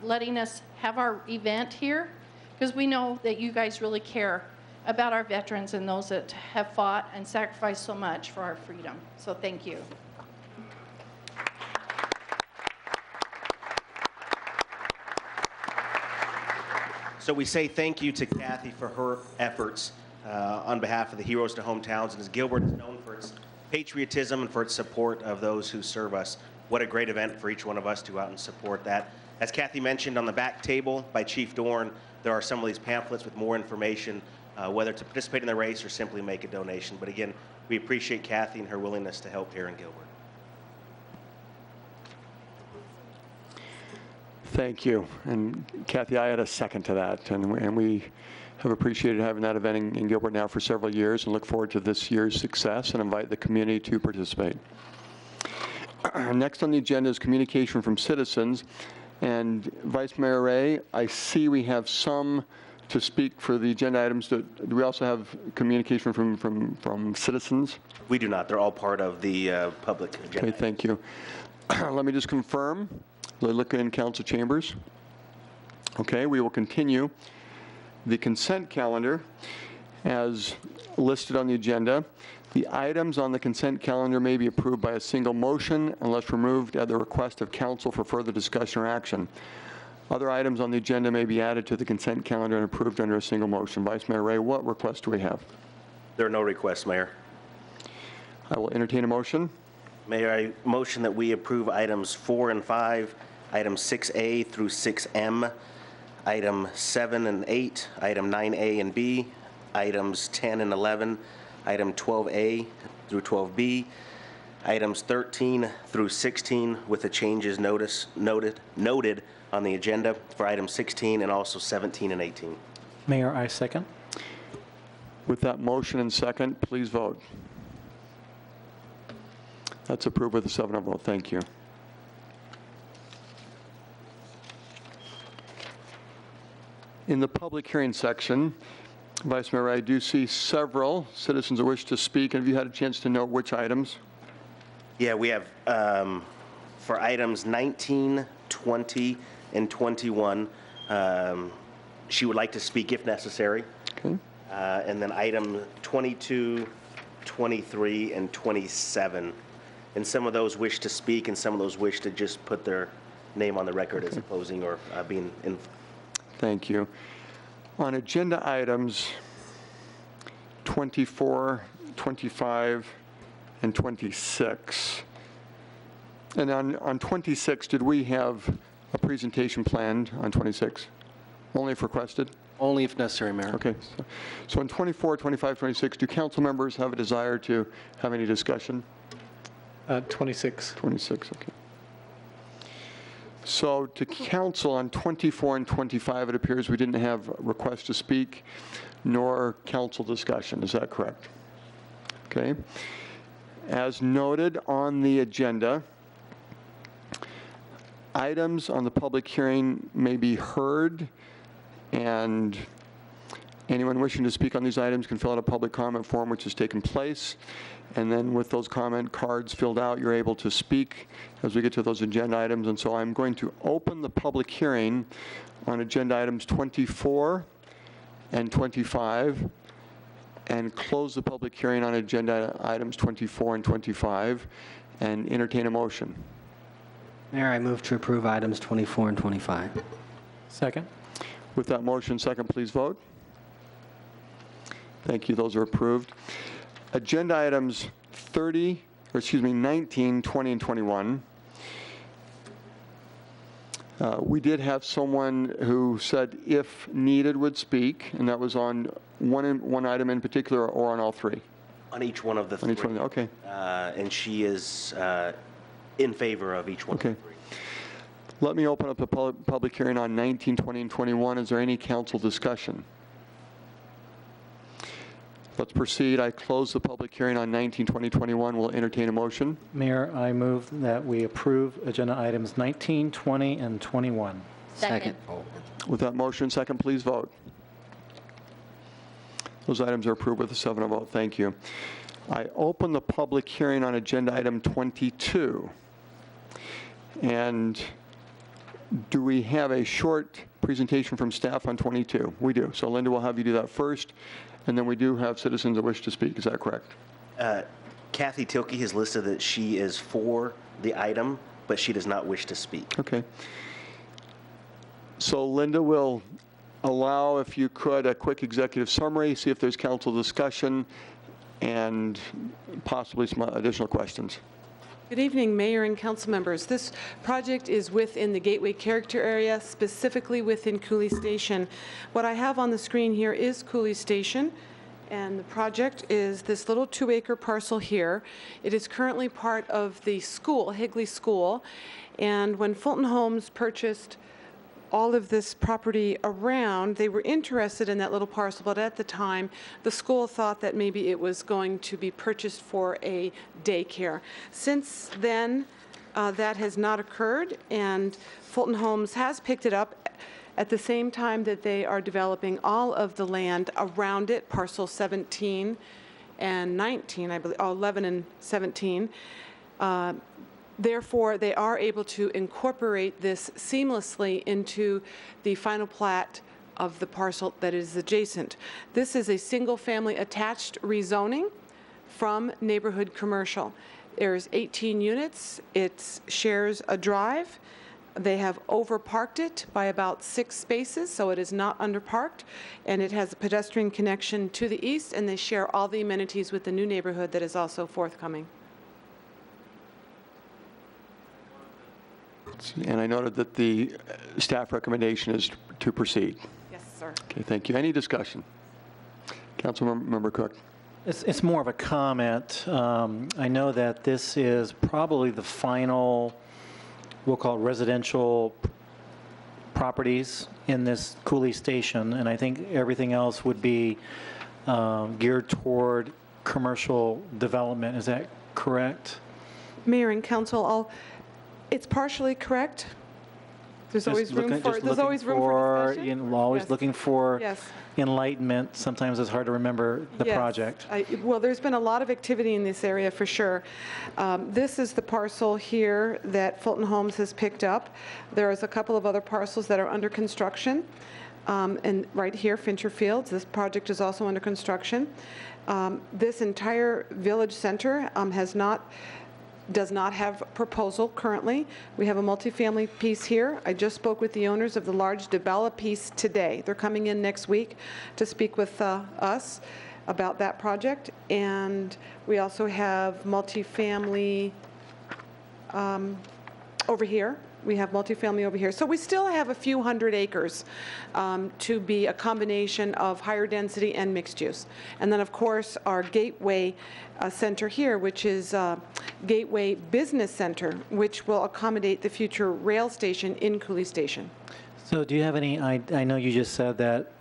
letting us have our event here, because we know that you guys really care about our veterans and those that have fought and sacrificed so much for our freedom. So thank you. So we say thank you to Kathy for her efforts on behalf of the Heroes to Hometowns, and as Gilbert is known for its patriotism and for its support of those who serve us. What a great event for each one of us to go out and support that. As Kathy mentioned, on the back table by Chief Dorn, there are some of these pamphlets with more information, whether to participate in the race or simply make a donation. But again, we appreciate Kathy and her willingness to help here in Gilbert. Thank you. And Kathy, I had a second to that, and we have appreciated having that event in Gilbert now for several years and look forward to this year's success and invite the community to participate. Next on the agenda is communication from citizens. And Vice Mayor Ray, I see we have some to speak for the agenda items. Do we also have communication from citizens? We do not. They're all part of the public agenda. Okay, thank you. Let me just confirm. Look in council chambers. Okay, we will continue the consent calendar as listed on the agenda. The items on the consent calendar may be approved by a single motion unless removed at the request of council for further discussion or action. Other items on the agenda may be added to the consent calendar and approved under a single motion. Vice Mayor Ray, what requests do we have? There are no requests, Mayor. I will entertain a motion. Mayor, I motion that we approve items 4 and 5, items 6A through 6M, item 7 and 8, item 9A and B, items 10 and 11, item 12A through 12B, items 13 through 16 with the changes noted on the agenda for item 16 and also 17 and 18. Mayor, I second. With that motion and second, please vote. That's approved with a 7-0 vote. Thank you. In the public hearing section, Vice Mayor, I do see several citizens who wish to speak. Have you had a chance to note which items? Yeah, we have for items 19, 20, and 21. She would like to speak if necessary. Okay. And then item 22, 23, and 27. and some of those wish to speak, and some of those wish to just put their name on the record as opposing or being in. Thank you. On agenda items 24, 25, and 26. And on 26, did we have a presentation planned on 26? Only if requested? Only if necessary, Mayor. Okay. So on 24, 25, 26, do council members have a desire to have any discussion? 26. 26, okay. So to council on 24 and 25, it appears we didn't have requests to speak nor council discussion. Is that correct? Okay. As noted on the agenda, items on the public hearing may be heard, and anyone wishing to speak on these items can fill out a public comment form which has taken place. And then with those comment cards filled out, you're able to speak as we get to those agenda items. And so I'm going to open the public hearing on agenda items 24 and 25 and close the public hearing on agenda items 24 and 25 and entertain a motion. Mayor, I move to approve items 24 and 25. Second. With that motion, second, please vote. Thank you. Those are approved. Agenda items 19, 20, and 21. We did have someone who said if needed would speak, and that was on one item in particular or on all three? On each one of the three. On each one, okay. And she is in favor of each one Okay. of the three. Let me open up the public hearing on 19, 20, and 21. Is there any council discussion? Let's proceed. I close the public hearing on 19, 20, 21. We'll entertain a motion. Mayor, I move that we approve agenda items 19, 20, and 21. Second. With that motion, second, please vote. Those items are approved with a 7-0 vote. Thank you. I open the public hearing on agenda item 22. And do we have a short presentation from staff on 22? We do. So Linda will have you do that first. And then we do have citizens that wish to speak. Is that correct? Kathy Tilke has listed that she is for the item, but she does not wish to speak. Okay. So Linda will allow, if you could, a quick executive summary, see if there's council discussion, and possibly some additional questions. Good evening, Mayor and council members. This project is within the Gateway Character Area, specifically within Cooley Station. What I have on the screen here is Cooley Station, and the project is this little 2-acre parcel here. It is currently part of the school, Higley School, and when Fulton Homes purchased all of this property around, they were interested in that little parcel, but at the time, the school thought that maybe it was going to be purchased for a daycare. Since then, that has not occurred, and Fulton Homes has picked it up at the same time that they are developing all of the land around it, parcel 17 and 19, I believe, 11 and 17. Therefore, they are able to incorporate this seamlessly into the final plat of the parcel that is adjacent. This is a single-family attached rezoning from neighborhood commercial. There's 18 units. It shares a drive. They have overparked it by about 6 spaces, so it is not underparked, and it has a pedestrian connection to the east, and they share all the amenities with the new neighborhood that is also forthcoming. And I noted that the staff recommendation is to proceed. Yes, sir. Okay, thank you. Any discussion? Councilmember Cook. It's more of a comment. I know that this is probably the final, we'll call it residential properties in this Cooley Station, and I think everything else would be geared toward commercial development. Is that correct? Mayor and council, it's partially correct. There's always room for discussion. Always Yes. looking for Yes. enlightenment. Sometimes it's hard to remember the Yes. project. Well, there's been a lot of activity in this area for sure. This is the parcel here that Fulton Homes has picked up. There's a couple of other parcels that are under construction. And right here, Fincher Fields, this project is also under construction. This entire village center has not does not have proposal currently. We have a multifamily piece here. I just spoke with the owners of the large develop piece today. They're coming in next week to speak with us about that project. And we also have multifamily over here. We have multifamily over here. So we still have a few hundred acres to be a combination of higher density and mixed use. And then, of course, our Gateway Center here, which is Gateway Business Center, which will accommodate the future rail station in Cooley Station. So do you have any, I know you just said that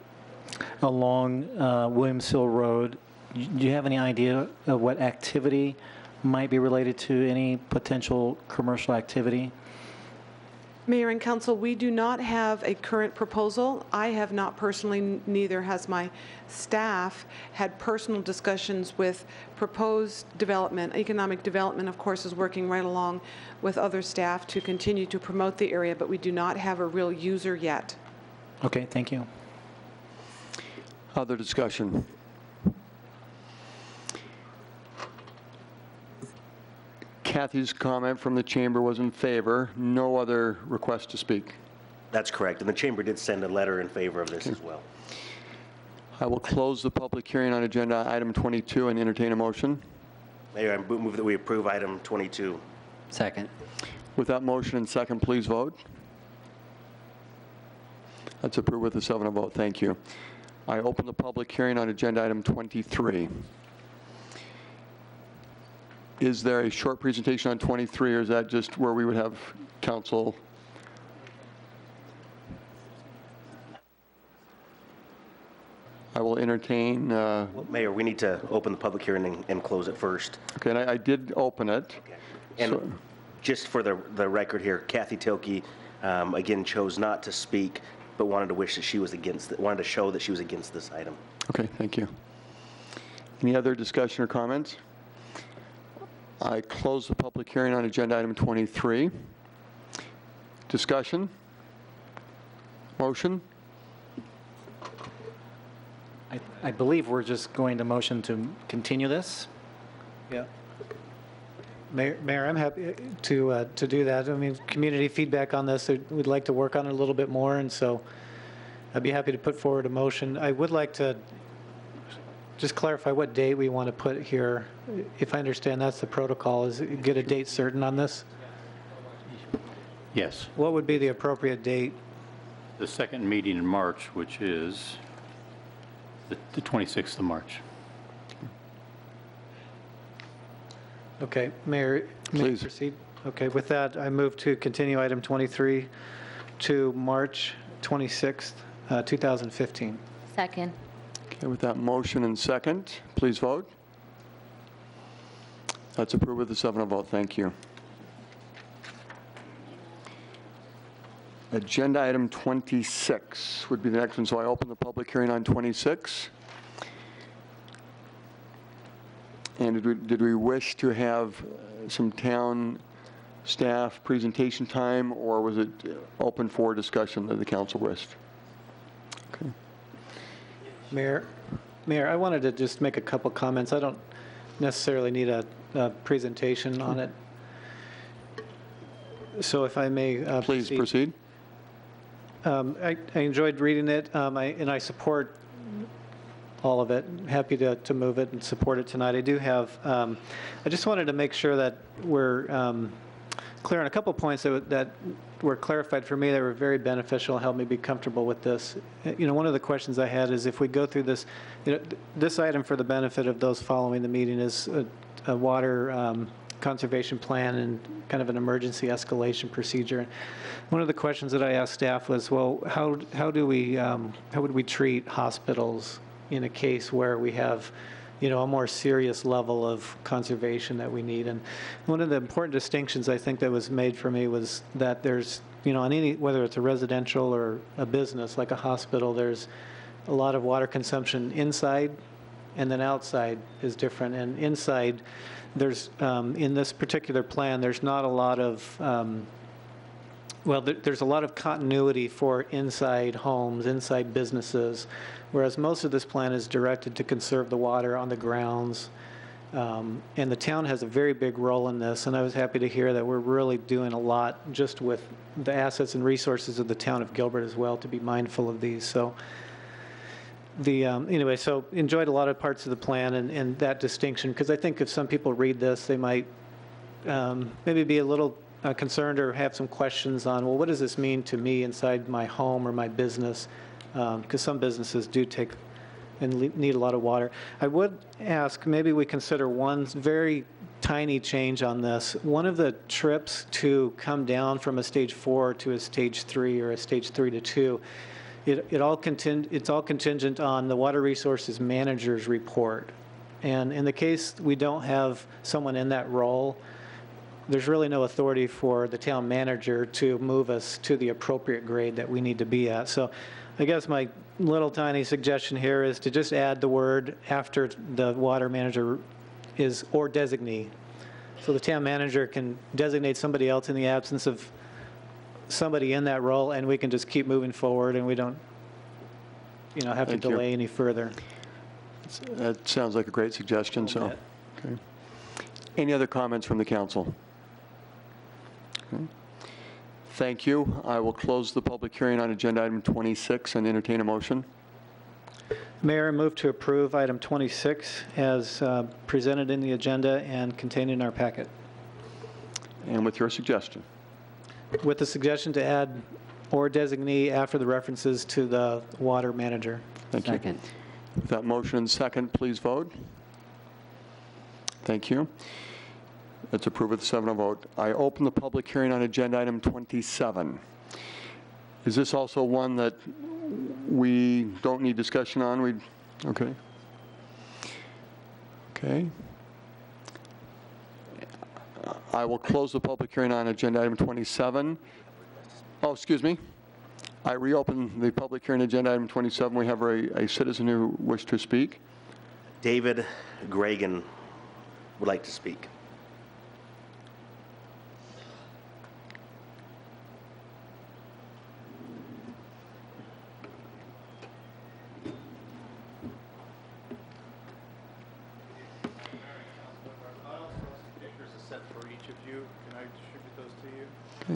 along Williams Hill Road, do you have any idea of what activity might be related to any potential commercial activity? Mayor and Council, we do not have a current proposal. I have not personally, neither has my staff, had personal discussions with proposed development. Economic development, of course, is working right along with other staff to continue to promote the area, but we do not have a real user yet. Okay, thank you. Other discussion? Kathy's comment from the chamber was in favor. No other request to speak. That's correct. And the chamber did send a letter in favor of this as well. I will close the public hearing on agenda item 22 and entertain a motion. Mayor, I move that we approve item 22. Second. With that motion and second, please vote. That's approved with a 7-0 vote. Thank you. I open the public hearing on agenda item 23. Is there a short presentation on 23, or is that just where we would have council? I will entertain. Mayor, we need to open the public hearing and close it first. Okay, and I did open it. Okay. And just for the record here, Kathy Tilke, again, chose not to speak, but wanted to wish that she was against it, wanted to show that she was against this item. Okay, thank you. Any other discussion or comments? I close the public hearing on agenda item 23. Discussion? Motion? I believe we're just going to motion to continue this. Yeah. Mayor, I'm happy to do that. I mean, community feedback on this, we'd like to work on it a little bit more, and so I'd be happy to put forward a motion. I would like to just clarify what date we want to put here. If I understand, that's the protocol, is get a date certain on this? Yes. What would be the appropriate date? The second meeting in March, which is the 26th of March. Okay, Mayor, may I Please proceed? Okay, with that, I move to continue item 23 to March 26th, 2015. Second. Okay, with that motion and second, please vote. That's approved with a 7-0 vote. Thank you. Agenda item 26 would be the next one. So I open the public hearing on 26. And did we wish to have some town staff presentation time, or was it open for discussion that the council wished? Okay. Mayor, I wanted to just make a couple comments. I don't necessarily need a presentation on it. So if I may please proceed. I enjoyed reading it, and I support all of it. Happy to move it and support it tonight. I do have, I just wanted to make sure that we're clear on a couple points that were clarified for me that were very beneficial, helped me be comfortable with this. You know, one of the questions I had is if we go through this, you know, this item for the benefit of those following the meeting is a water conservation plan and kind of an emergency escalation procedure. One of the questions that I asked staff was, well, how would we treat hospitals in a case where we have, you know, a more serious level of conservation that we need? And one of the important distinctions I think that was made for me was that there's, you know, on any, whether it's a residential or a business like a hospital, there's a lot of water consumption inside, and then outside is different. And inside, there's, in this particular plan, there's not a lot of, there's a lot of continuity for inside homes, inside businesses, whereas most of this plan is directed to conserve the water on the grounds And the town has a very big role in this, and I was happy to hear that we're really doing a lot just with the assets and resources of the town of Gilbert as well to be mindful of these. So anyway, so enjoyed a lot of parts of the plan and that distinction, because I think if some people read this, they might maybe be a little concerned or have some questions on, well, what does this mean to me inside my home or my business? Because some businesses do take and need a lot of water. I would ask, maybe we consider one very tiny change on this. One of the trips to come down from a stage 4 to a stage 3 or a stage 3 to 2, it's all contingent on the Water Resources Manager's report. And in the case we don't have someone in that role, there's really no authority for the town manager to move us to the appropriate grade that we need to be at. So I guess my little tiny suggestion here is to just add the word after the water manager is or designee. So the town manager can designate somebody else in the absence of somebody in that role, and we can just keep moving forward and we don't, have to delay any further. That sounds like a great suggestion, so. Okay. Any other comments from the council? Okay. Thank you. I will close the public hearing on agenda item 26 and entertain a motion. Mayor, I move to approve item 26 as presented in the agenda and contained in our packet. And with your suggestion. With the suggestion to add or designee after the references to the water manager. Thank you. Second. With that motion and second, please vote. Thank you. Let's approve with a 7-0 vote. I open the public hearing on agenda item 27. Is this also one that we don't need discussion on? Okay. Okay. I will close the public hearing on agenda item 27. Oh, excuse me. I reopen the public hearing agenda item 27. We have a citizen who wished to speak. David Gregan would like to speak. For each of you, can I distribute those to you?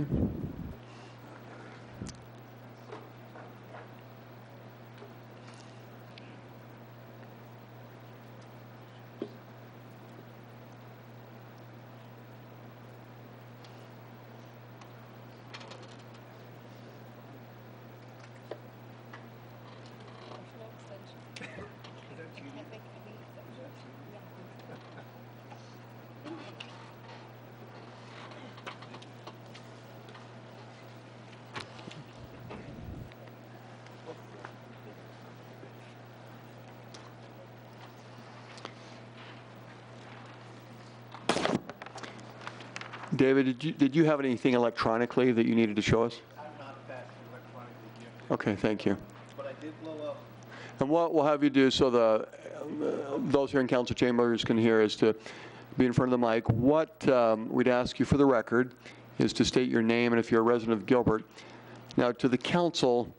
Okay. David, did you have anything electronically that you needed to show us? I'm not that electronically gifted. Okay, thank you. But I did blow up. And what we'll have you do so those here in council chambers can hear is to be in front of the mic. What we'd ask you for the record is to state your name and if you're a resident of Gilbert. Now, to the council,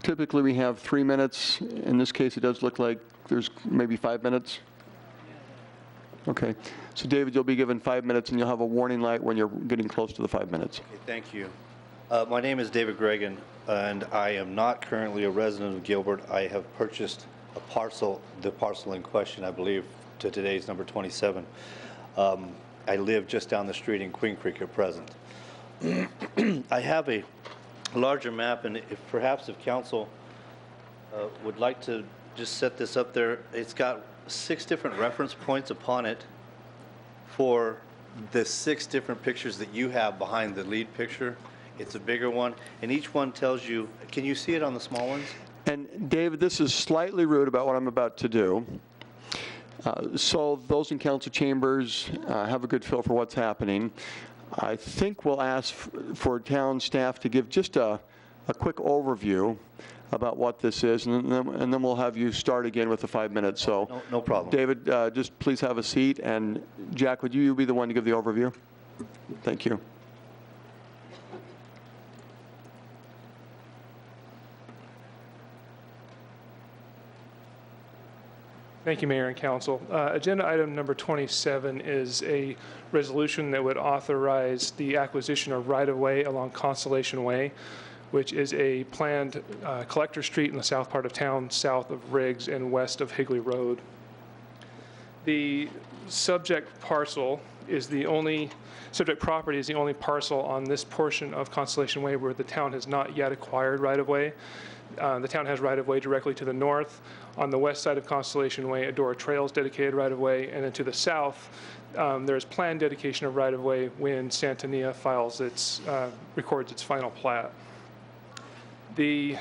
typically we have 3 minutes. In this case, it does look like there's maybe 5 minutes. Okay. So, David, you'll be given 5 minutes, and you'll have a warning light when you're getting close to the 5 minutes. Okay, thank you. My name is David Gregan, and I am not currently a resident of Gilbert. I have purchased a parcel, the parcel in question, I believe, to today's number 27. I live just down the street in Queen Creek at present. I have a larger map, and if council would like to just set this up there, it's got 6 different reference points upon it for the 6 different pictures that you have behind the lead picture. It's a bigger one, and each one tells you, can you see it on the small ones? And David, this is slightly rude about what I'm about to do. So those in council chambers have a good feel for what's happening. I think we'll ask for town staff to give just a quick overview about what this is, and then we'll have you start again with the 5 minutes. So, no problem. David, just please have a seat, and Jack, would you be the one to give the overview? Thank you. Thank you, Mayor and Council. Agenda item number 27 is a resolution that would authorize the acquisition of right-of-way along Constellation Way, which is a planned collector street in the south part of town, south of Riggs and west of Higley Road. The subject parcel is the only, subject property is the only parcel on this portion of Constellation Way where the town has not yet acquired right-of-way. The town has right-of-way directly to the north. On the west side of Constellation Way, Adora Trails dedicated right-of-way, and then to the south, there's planned dedication of right-of-way when Santania files its, records its final plat. The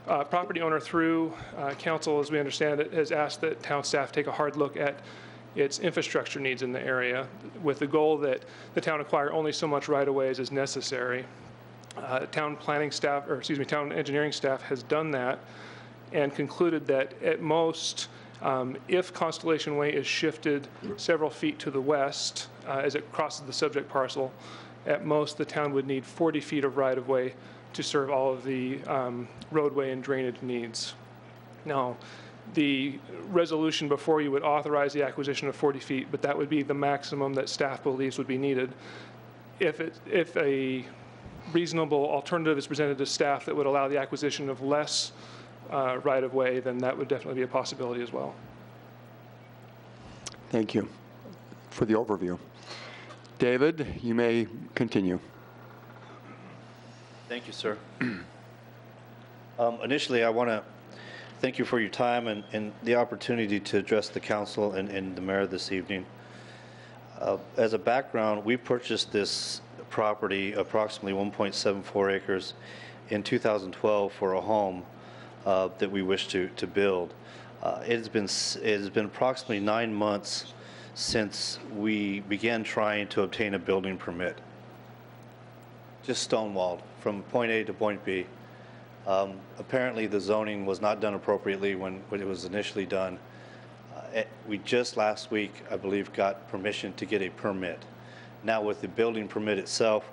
property owner, through council, as we understand it, has asked that town staff take a hard look at its infrastructure needs in the area, with the goal that the town acquire only so much right-of-way as is necessary. Town planning staff, or excuse me, town engineering staff has done that and concluded that at most, if Constellation Way is shifted several feet to the west as it crosses the subject parcel, at most the town would need 40 feet of right-of-way to serve all of the roadway and drainage needs. Now, the resolution before you would authorize the acquisition of 40 feet, but that would be the maximum that staff believes would be needed. If a reasonable alternative is presented to staff that would allow the acquisition of less right-of-way, then that would definitely be a possibility as well. Thank you for the overview. David, you may continue. Thank you, sir. Initially, I want to thank you for your time and the opportunity to address the council and the mayor this evening. As a background, we purchased this property, approximately 1.74 acres, in 2012 for a home that we wish to build. It has been approximately 9 months since we began trying to obtain a building permit. Just stonewalled from point A to point B. Apparently the zoning was not done appropriately when it was initially done. We just last week, I believe, got permission to get a permit. Now with the building permit itself,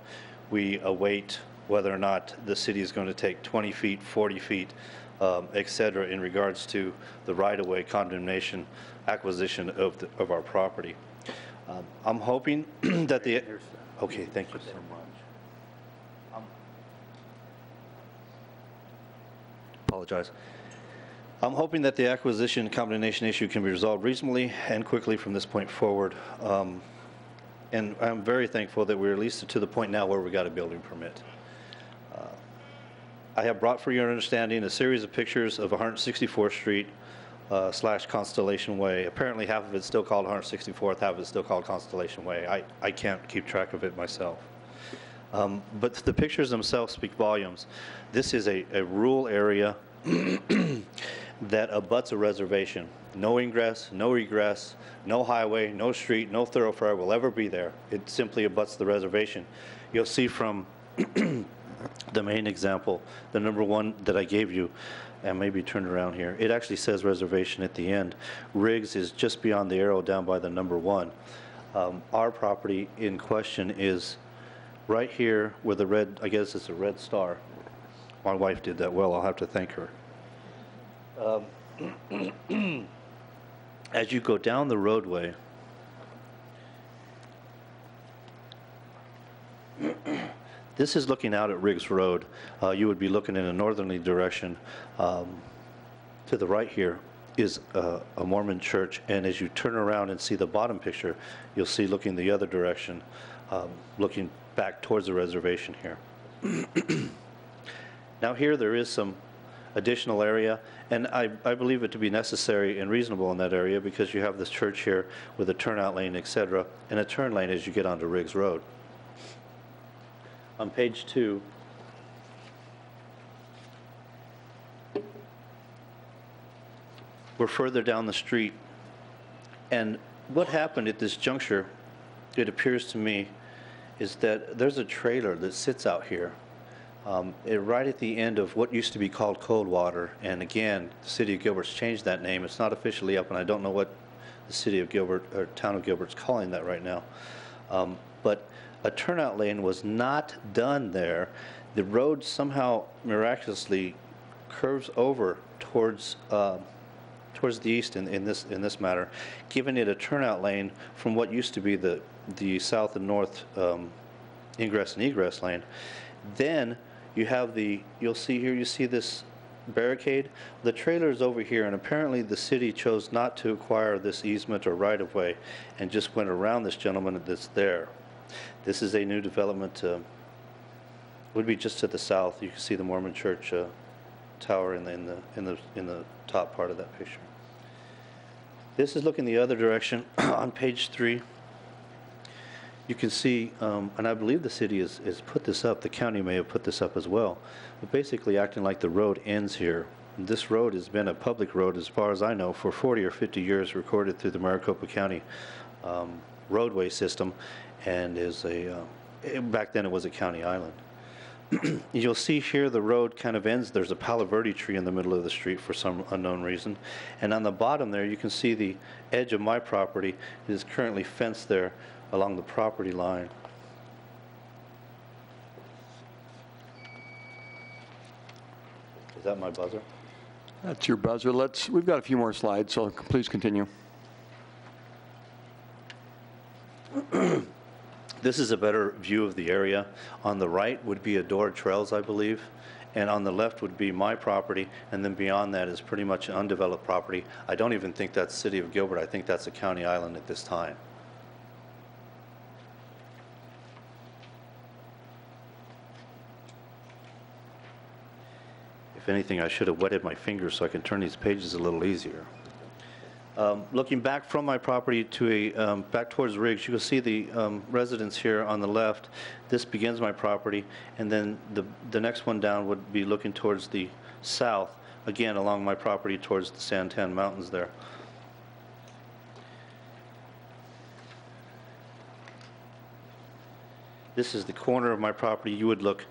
we await whether or not the city is going to take 20 feet, 40 feet, et cetera, in regards to the right-of-way condemnation acquisition of our property. I'm hoping that the... Okay, thank you so much. Apologize. I'm hoping that the acquisition condemnation issue can be resolved reasonably and quickly from this point forward. And I'm very thankful that we're at least to the point now where we got a building permit. I have brought for your understanding a series of pictures of 164th Street / Constellation Way. Apparently half of it's still called 164th, half of it's still called Constellation Way. I can't keep track of it myself. But the pictures themselves speak volumes. This is a rural area that abuts a reservation. No ingress, no egress, no highway, no street, no thoroughfare will ever be there. It simply abuts the reservation. You'll see from the main example, the number one that I gave you, and maybe turned around here, it actually says reservation at the end. Riggs is just beyond the arrow down by the number one. Our property in question is right here with a red, I guess it's a red star. My wife did that well, I'll have to thank her. As you go down the roadway, this is looking out at Riggs Road. You would be looking in a northerly direction. To the right here is a Mormon church, and as you turn around and see the bottom picture, you'll see looking the other direction, looking back towards the reservation here. Now here there is some additional area, and I believe it to be necessary and reasonable in that area because you have this church here with a turnout lane, etc., and a turn lane as you get onto Riggs Road. On page 2, we're further down the street, and what happened at this juncture, it appears to me, is that there's a trailer that sits out here right at the end of what used to be called Coldwater. And again, the city of Gilbert's changed that name. It's not officially up, and I don't know what the city of Gilbert or town of Gilbert's calling that right now. But a turnout lane was not done there. The road somehow miraculously curves over towards towards the east in this matter, giving it a turnout lane from what used to be the south and north ingress and egress lane. Then you have you'll see here, you see this barricade. The trailer is over here, and apparently the city chose not to acquire this easement or right-of-way and just went around this gentleman that's there. This is a new development, would be just to the south. You can see the Mormon Church tower in the top part of that picture. This is looking the other direction. On page 3, you can see, and I believe the city has put this up, the county may have put this up as well, but basically acting like the road ends here. This road has been a public road, as far as I know, for 40 or 50 years, recorded through the Maricopa County roadway system, and is back then it was a county island. You'll see here the road kind of ends. There's a Palo Verde tree in the middle of the street for some unknown reason. And on the bottom there, you can see the edge of my property is currently fenced there along the property line. Is that my buzzer? That's your buzzer. We've got a few more slides, so please continue. This is a better view of the area. On the right would be Adora Trails, I believe, and on the left would be my property, and then beyond that is pretty much an undeveloped property. I don't even think that's City of Gilbert. I think that's a county island at this time. If anything, I should have wetted my fingers so I can turn these pages a little easier. Looking back from my property to back towards Riggs, you can see the residence here on the left. This begins my property, and then the next one down would be looking towards the south, again along my property towards the Santan Mountains there. This is the corner of my property. You would look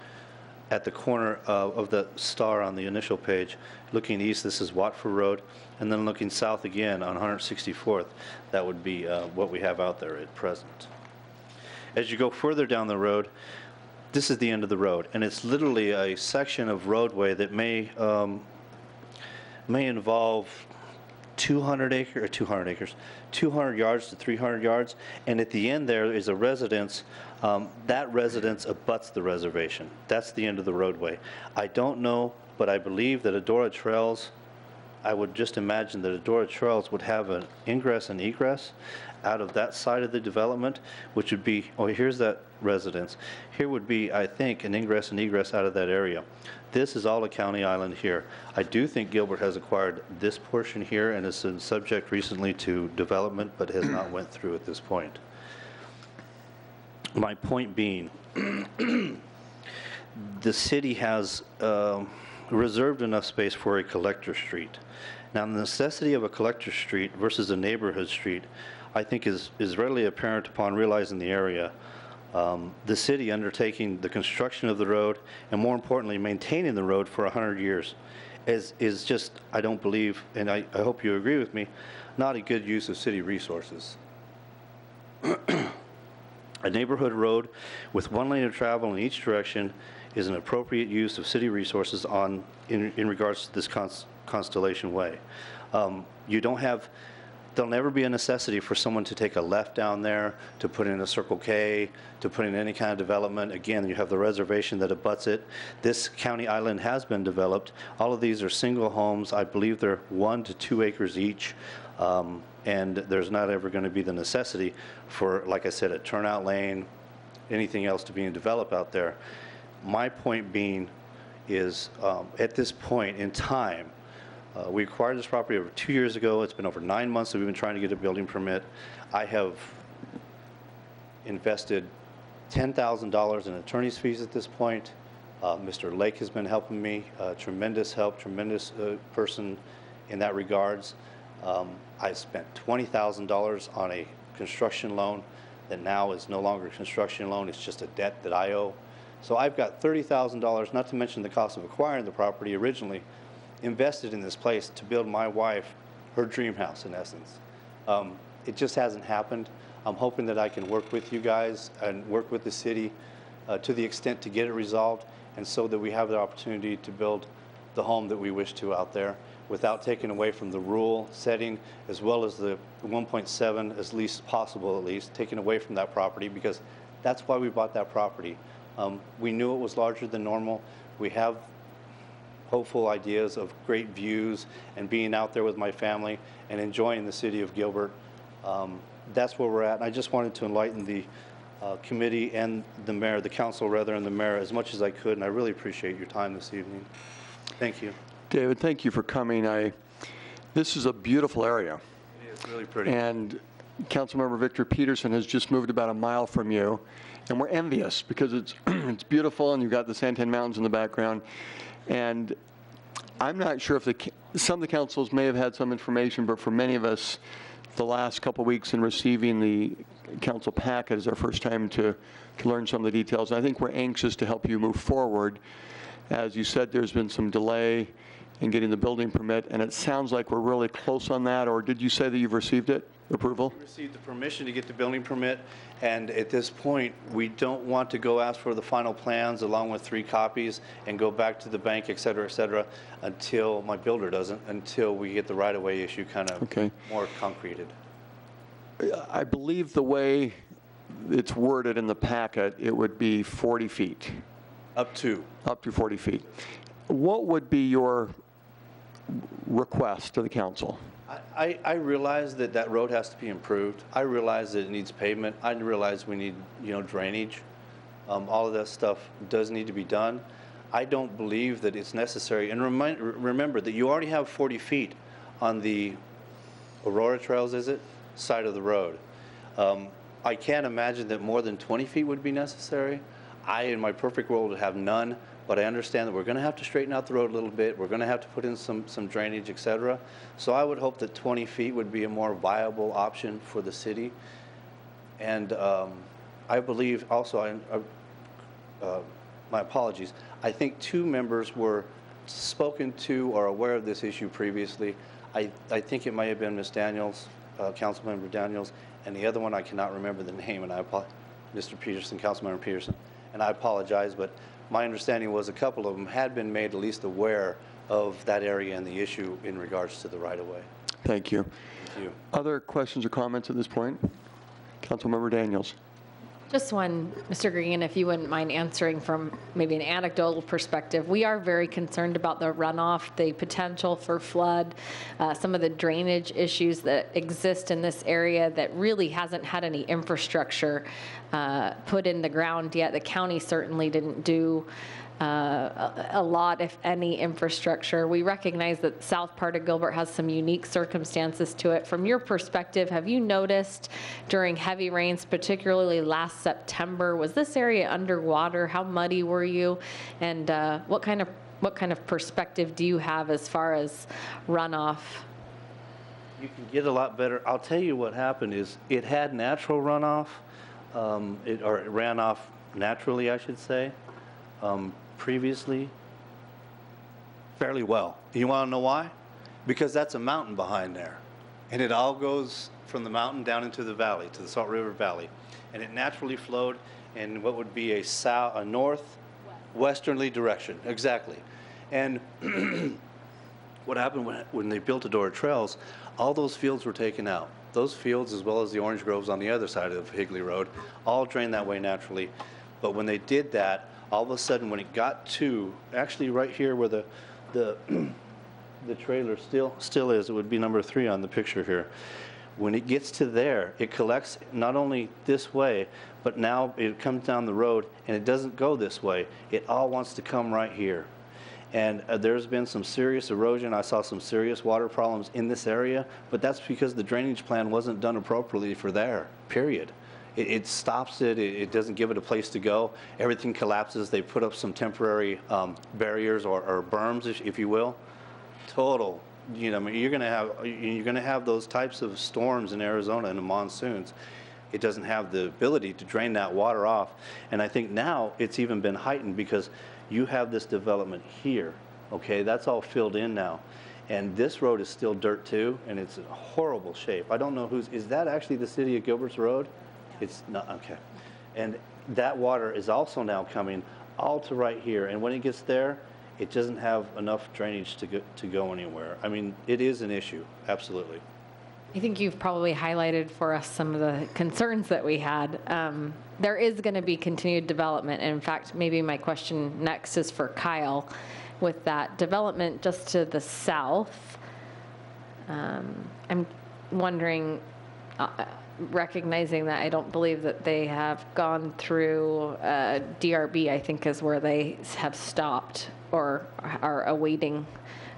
at the corner of the star on the initial page. Looking east, this is Watford Road, and then looking south again on 164th, that would be what we have out there at present. As you go further down the road, this is the end of the road, and it's literally a section of roadway that may involve 200 yards to 300 yards, and at the end there is a residence. That residence abuts the reservation. That's the end of the roadway. I don't know, but I believe that Adora Trails, I would just imagine that Adora Trails would have an ingress and egress out of that side of the development, which would be, oh, here's that residence. Here would be, I think, an ingress and egress out of that area. This is all a county island here. I do think Gilbert has acquired this portion here and is subject recently to development, but has not went through at this point. My point being, the city has reserved enough space for a collector street. Now, the necessity of a collector street versus a neighborhood street, I think is readily apparent upon realizing the area. The city undertaking the construction of the road, and more importantly, maintaining the road for 100 years is just, I don't believe, and I hope you agree with me, not a good use of city resources. A neighborhood road with one lane of travel in each direction is an appropriate use of city resources in regards to this Constellation Way. You don't have, there'll never be a necessity for someone to take a left down there, to put in a Circle K, to put in any kind of development. Again, you have the reservation that abuts it. This county island has been developed. All of these are single homes. I believe they're 1 to 2 acres each. And there's not ever going to be the necessity for, like I said, a turnout lane, anything else to be developed out there. My point being is, at this point in time, we acquired this property over 2 years ago. It's been over 9 months that we've been trying to get a building permit. I have invested $10,000 in attorney's fees at this point. Mr. Lake has been helping me, tremendous help, tremendous person in that regards. I spent $20,000 on a construction loan that now is no longer a construction loan. It's just a debt that I owe. So I've got $30,000, not to mention the cost of acquiring the property originally, invested in this place to build my wife her dream house, in essence. It just hasn't happened. I'm hoping that I can work with you guys and work with the city to the extent to get it resolved, and so that we have the opportunity to build the home that we wish to out there. without taking away from the rural setting, as well as the 1.7 as least possible, at least, taking away from that property, because that's why we bought that property. We knew it was larger than normal. We have hopeful ideas of great views and being out there with my family and enjoying the city of Gilbert. That's where we're at. And I just wanted to enlighten the committee and the mayor, the council rather, and the mayor as much as I could. And I really appreciate your time this evening. Thank you. David, thank you for coming. This is a beautiful area. It is really pretty. And Councilmember Victor Peterson has just moved about a mile from you. And we're envious because it's it's beautiful and you've got the Santan Mountains in the background. And I'm not sure if some of the councils may have had some information, but for many of us, the last couple of weeks in receiving the council packet is our first time to learn some of the details. And I think we're anxious to help you move forward. As you said, there's been some delay in getting the building permit, and it sounds like we're really close on that. Or did you say that you've received it, approval? We received the permission to get the building permit, and at this point, we don't want to go ask for the final plans along with 3 copies and go back to the bank, et cetera, until my builder doesn't, until we get the right-of-way issue kind of more concreted. I believe the way it's worded in the packet, it would be 40 feet. Up to 40 feet. What would be your request to the council? I realize that that road has to be improved. I realize that it needs pavement. I realize we need, drainage. All of that stuff does need to be done. I don't believe that it's necessary. And remember that you already have 40 feet on the Aurora Trails, is it? Side of the road. I can't imagine that more than 20 feet would be necessary. In my perfect world, would have none. But I understand that we're going to have to straighten out the road a little bit. We're going to have to put in some drainage, et cetera. So I would hope that 20 feet would be a more viable option for the city. And I believe also, my apologies, I think 2 members were spoken to or aware of this issue previously. I think it might have been Ms. Daniels, Councilmember Daniels, and the other one I cannot remember the name, and Mr. Peterson, Councilmember Peterson, and I apologize, but my understanding was a couple of them had been made at least aware of that area and the issue in regards to the right-of-way. Thank you. Thank you. Other questions or comments at this point? Councilmember Daniels. Just one, Mr. Green, if you wouldn't mind answering from maybe an anecdotal perspective. We are very concerned about the runoff, the potential for flood, some of the drainage issues that exist in this area that really hasn't had any infrastructure put in the ground yet. The county certainly didn't do a lot, if any, infrastructure. We recognize that the south part of Gilbert has some unique circumstances to it. From your perspective, have you noticed during heavy rains, particularly last September, was this area underwater? How muddy were you? And what kind of perspective do you have as far as runoff? You can get a lot better. I'll tell you what happened is it had natural runoff, it ran off naturally, I should say. Previously, fairly well. You want to know why? Because that's a mountain behind there. And it all goes from the mountain down into the valley, to the Salt River Valley. And it naturally flowed in what would be a northwesterly direction. Exactly. And what happened when they built Aurora Trails, all those fields were taken out. Those fields, as well as the orange groves on the other side of Higley Road, all drained that way naturally. But when they did that, all of a sudden, when it got to, actually right here where the trailer still is, it would be number 3 on the picture here. When it gets to there, it collects not only this way, but now it comes down the road, and it doesn't go this way. It all wants to come right here. And there's been some serious erosion. I saw some serious water problems in this area, but that's because the drainage plan wasn't done appropriately for there, period. It stops it. It doesn't give it a place to go. Everything collapses. They put up some temporary barriers or berms, if you will. Total. I mean, you're going to have those types of storms in Arizona in the monsoons. It doesn't have the ability to drain that water off. And I think now it's even been heightened because you have this development here. Okay, that's all filled in now. And this road is still dirt too, and it's in horrible shape. I don't know is that actually the city of Gilbert's road? It's not, okay. And that water is also now coming all to right here. And when it gets there, it doesn't have enough drainage to go anywhere. I mean, it is an issue, absolutely. I think you've probably highlighted for us some of the concerns that we had. There is going to be continued development. And in fact, maybe my question next is for Kyle. With that development just to the south, I'm wondering, recognizing that I don't believe that they have gone through DRB, I think is where they have stopped or are awaiting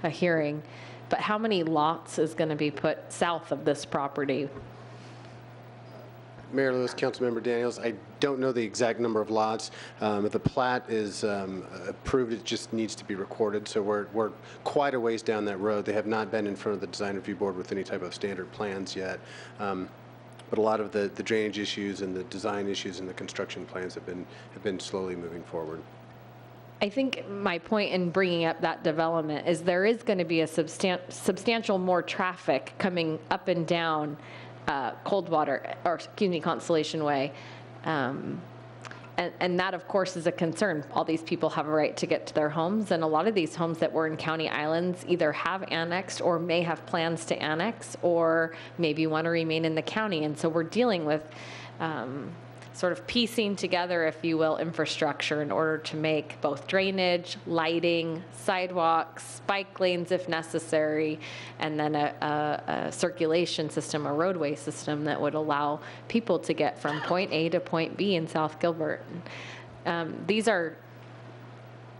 a hearing. But how many lots is going to be put south of this property? Mayor Lewis, Councilmember Daniels, I don't know the exact number of lots. If the plat is approved, it just needs to be recorded. So we're quite a ways down that road. They have not been in front of the Design Review Board with any type of standard plans yet. But a lot of the drainage issues and the design issues and the construction plans have been slowly moving forward. I think my point in bringing up that development is there is going to be a substantial more traffic coming up and down Coldwater, or excuse me, Constellation Way. And that, of course, is a concern. All these people have a right to get to their homes, and a lot of these homes that were in county islands either have annexed or may have plans to annex or maybe want to remain in the county. And so we're dealing with sort of piecing together, if you will, infrastructure in order to make both drainage, lighting, sidewalks, bike lanes if necessary, and then a circulation system, a roadway system that would allow people to get from point A to point B in South Gilbert. These are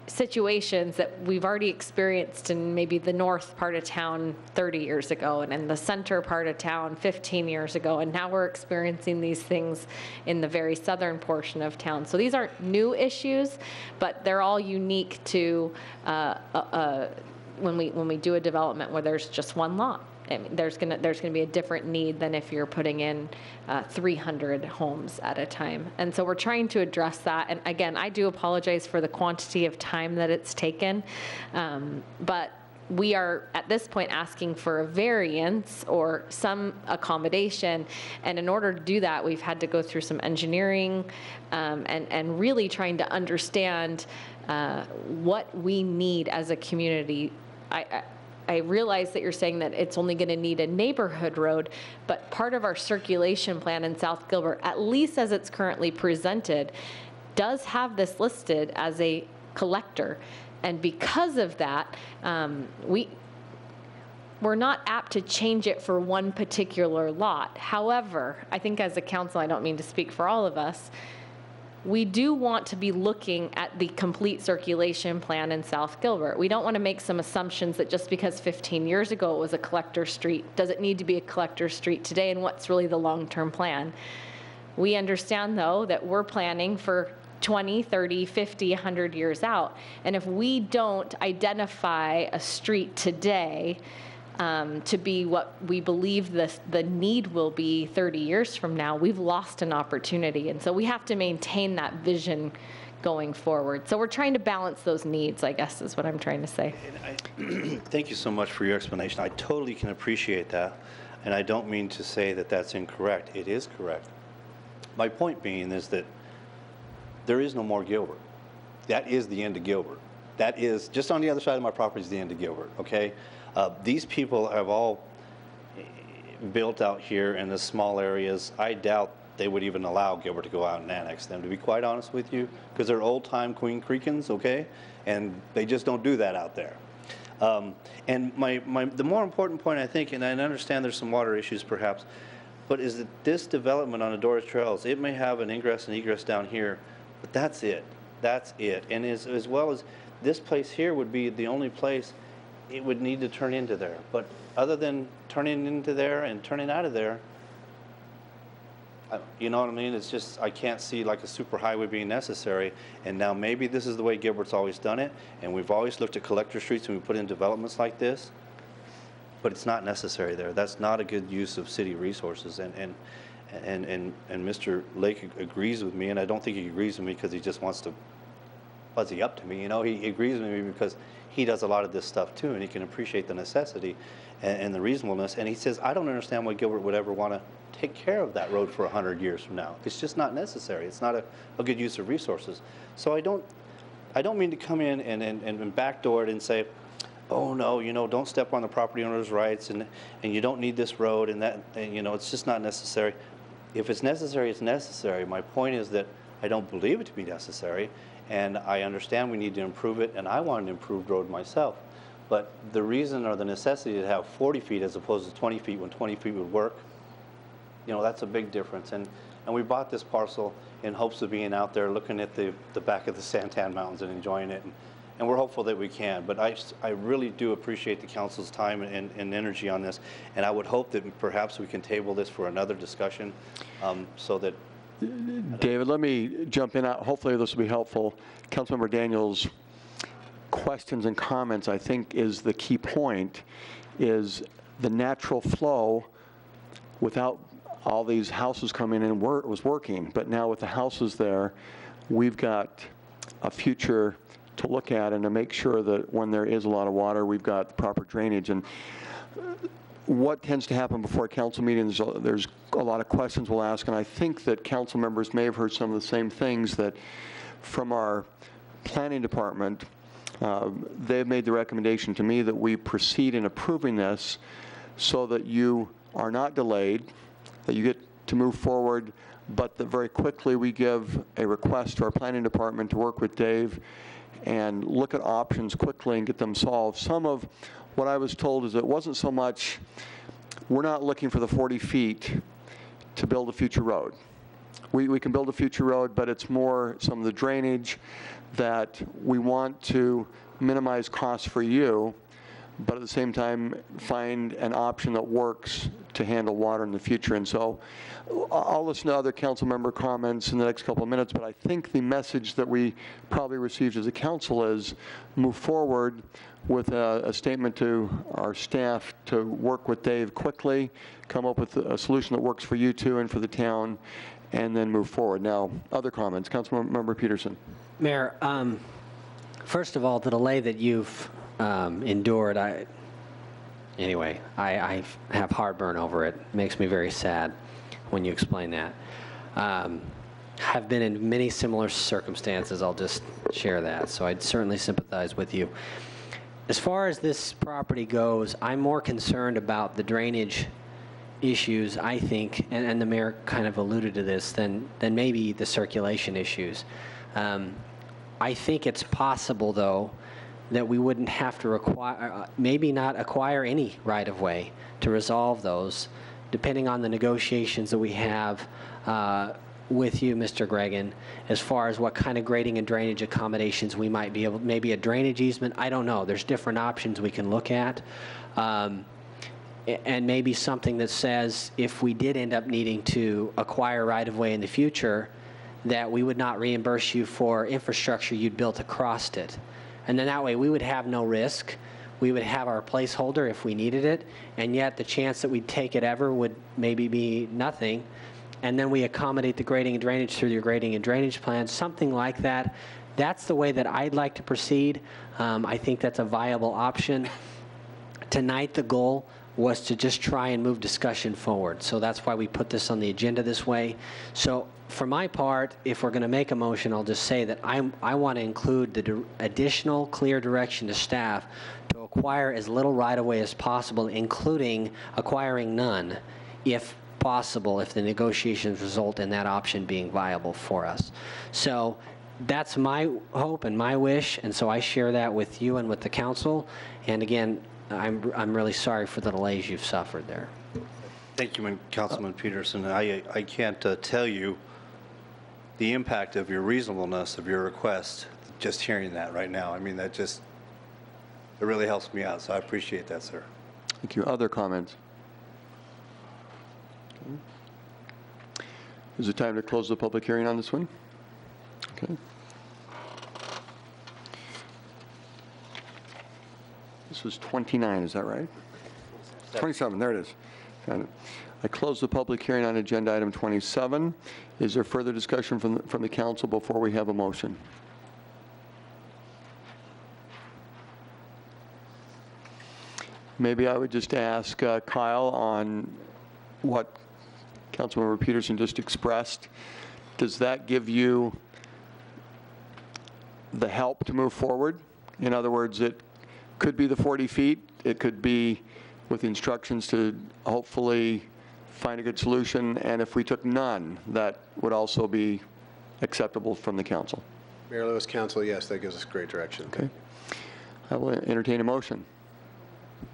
situations that we've already experienced in maybe the north part of town 30 years ago and in the center part of town 15 years ago, and now we're experiencing these things in the very southern portion of town. So these aren't new issues, but they're all unique to when we do a development where there's just one lot. I mean, there's gonna be a different need than if you're putting in 300 homes at a time. And so we're trying to address that. And again, I do apologize for the quantity of time that it's taken, but we are at this point asking for a variance or some accommodation. And in order to do that, we've had to go through some engineering and really trying to understand what we need as a community. I realize that you're saying that it's only going to need a neighborhood road, but part of our circulation plan in South Gilbert, at least as it's currently presented, does have this listed as a collector. And because of that, we're not apt to change it for one particular lot. However, I think as a council, I don't mean to speak for all of us, we do want to be looking at the complete circulation plan in South Gilbert. We don't want to make some assumptions that just because 15 years ago it was a collector street, does it need to be a collector street today, and what's really the long-term plan? We understand, though, that we're planning for 20, 30, 50, 100 years out. And if we don't identify a street today to be what we believe the need will be 30 years from now, we've lost an opportunity. And so we have to maintain that vision going forward. So we're trying to balance those needs, I guess, is what I'm trying to say. Thank you so much for your explanation. I totally can appreciate that. And I don't mean to say that that's incorrect. It is correct. My point being is that there is no more Gilbert. That is the end of Gilbert. That is, just on the other side of my property is the end of Gilbert, okay? These people have all built out here in the small areas. I doubt they would even allow Gilbert to go out and annex them, to be quite honest with you, because they're old-time Queen Creekans, okay? And they just don't do that out there. And the more important point, I think, and I understand there's some water issues perhaps, but is that this development on Adoris Trails, it may have an ingress and egress down here, but that's it. That's it. And as well as this place here would be the only place it would need to turn into there. But other than turning into there and turning out of there, you know what I mean? It's just, I can't see like a super highway being necessary. And now maybe this is the way Gilbert's always done it. And we've always looked at collector streets when we put in developments like this. But it's not necessary there. That's not a good use of city resources. And Mr. Lake agrees with me, and I don't think he agrees with me because he just wants to fuzzy up to me. You know, he agrees with me because he does a lot of this stuff too, and he can appreciate the necessity and the reasonableness. And he says, I don't understand why Gilbert would ever want to take care of that road for 100 years from now. It's just not necessary. It's not a good use of resources. So I don't I don't mean to come in and backdoor it and say, oh no, you know, don't step on the property owner's rights, and you don't need this road, and that, and, you know, it's just not necessary. If it's necessary, it's necessary. My point is that I don't believe it to be necessary, and I understand we need to improve it, and I want an improved road myself. But the reason or the necessity to have 40 feet as opposed to 20 feet when 20 feet would work, you know, that's a big difference. And we bought this parcel in hopes of being out there looking at the back of the Santan Mountains and enjoying it. And we're hopeful that we can. But I really do appreciate the council's time and energy on this. And I would hope that perhaps we can table this for another discussion so that... David, let me jump in. Hopefully this will be helpful. Councilmember Daniels' questions and comments, I think, is the key point, is the natural flow without all these houses coming in was working. But now with the houses there, we've got a future to look at and to make sure that when there is a lot of water, we've got the proper drainage. And what tends to happen before council meetings, there's a lot of questions we'll ask, and I think that council members may have heard some of the same things that from our planning department. They've made the recommendation to me that we proceed in approving this so that you are not delayed, that you get to move forward, but that very quickly we give a request to our planning department to work with Dave and look at options quickly and get them solved. Some of what I was told is it wasn't so much, we're not looking for the 40 feet to build a future road. We can build a future road, but it's more some of the drainage that we want to minimize costs for you, but at the same time find an option that works to handle water in the future. And so I'll listen to other council member comments in the next couple of minutes, but I think the message that we probably received as a council is move forward with a statement to our staff to work with Dave quickly, come up with a solution that works for you two and for the town, and then move forward. Now, other comments. Councilmember Peterson. Mayor, first of all, the delay that you've endured, I have heartburn over it. It makes me very sad when you explain that. Have been in many similar circumstances. I'll just share that. So I'd certainly sympathize with you. As far as this property goes, I'm more concerned about the drainage issues, I think, and the mayor kind of alluded to this, than maybe the circulation issues. I think it's possible, though, that we wouldn't have to require, maybe not acquire any right-of-way to resolve those, depending on the negotiations that we have with you, Mr. Gregan, as far as what kind of grading and drainage accommodations we might be able, maybe a drainage easement, I don't know. There's different options we can look at. And maybe something that says if we did end up needing to acquire right-of-way in the future, that we would not reimburse you for infrastructure you'd built across it. And then that way we would have no risk. We would have our placeholder if we needed it, and yet the chance that we'd take it ever would maybe be nothing. And then we accommodate the grading and drainage through your grading and drainage plan, something like that. That's the way that I'd like to proceed. I think that's a viable option. Tonight the goal was to just try and move discussion forward. So that's why we put this on the agenda this way. So for my part, if we're going to make a motion, I'll just say that I want to include the additional clear direction to staff to acquire as little right-of-way as possible, including acquiring none, if possible, if the negotiations result in that option being viable for us. So that's my hope and my wish, and so I share that with you and with the council. And again, I'm really sorry for the delays you've suffered there. Thank you, Councilman Peterson. I can't tell you the impact of your reasonableness of your request, just hearing that right now. I mean, that just, it really helps me out, so I appreciate that, sir. Thank you. Other comments? Okay. Is it time to close the public hearing on this one? Okay. This was 29, is that right? 27, there it is. Got it. I close the public hearing on agenda item 27. Is there further discussion from the council before we have a motion? Maybe I would just ask Kyle on what Councilmember Peterson just expressed. Does that give you the help to move forward. In other words, it could be the 40 feet. It could be with instructions to hopefully find a good solution. And if we took none, that would also be acceptable from the council. Mayor Lewis, council, yes, that gives us great direction. Okay. I will entertain a motion.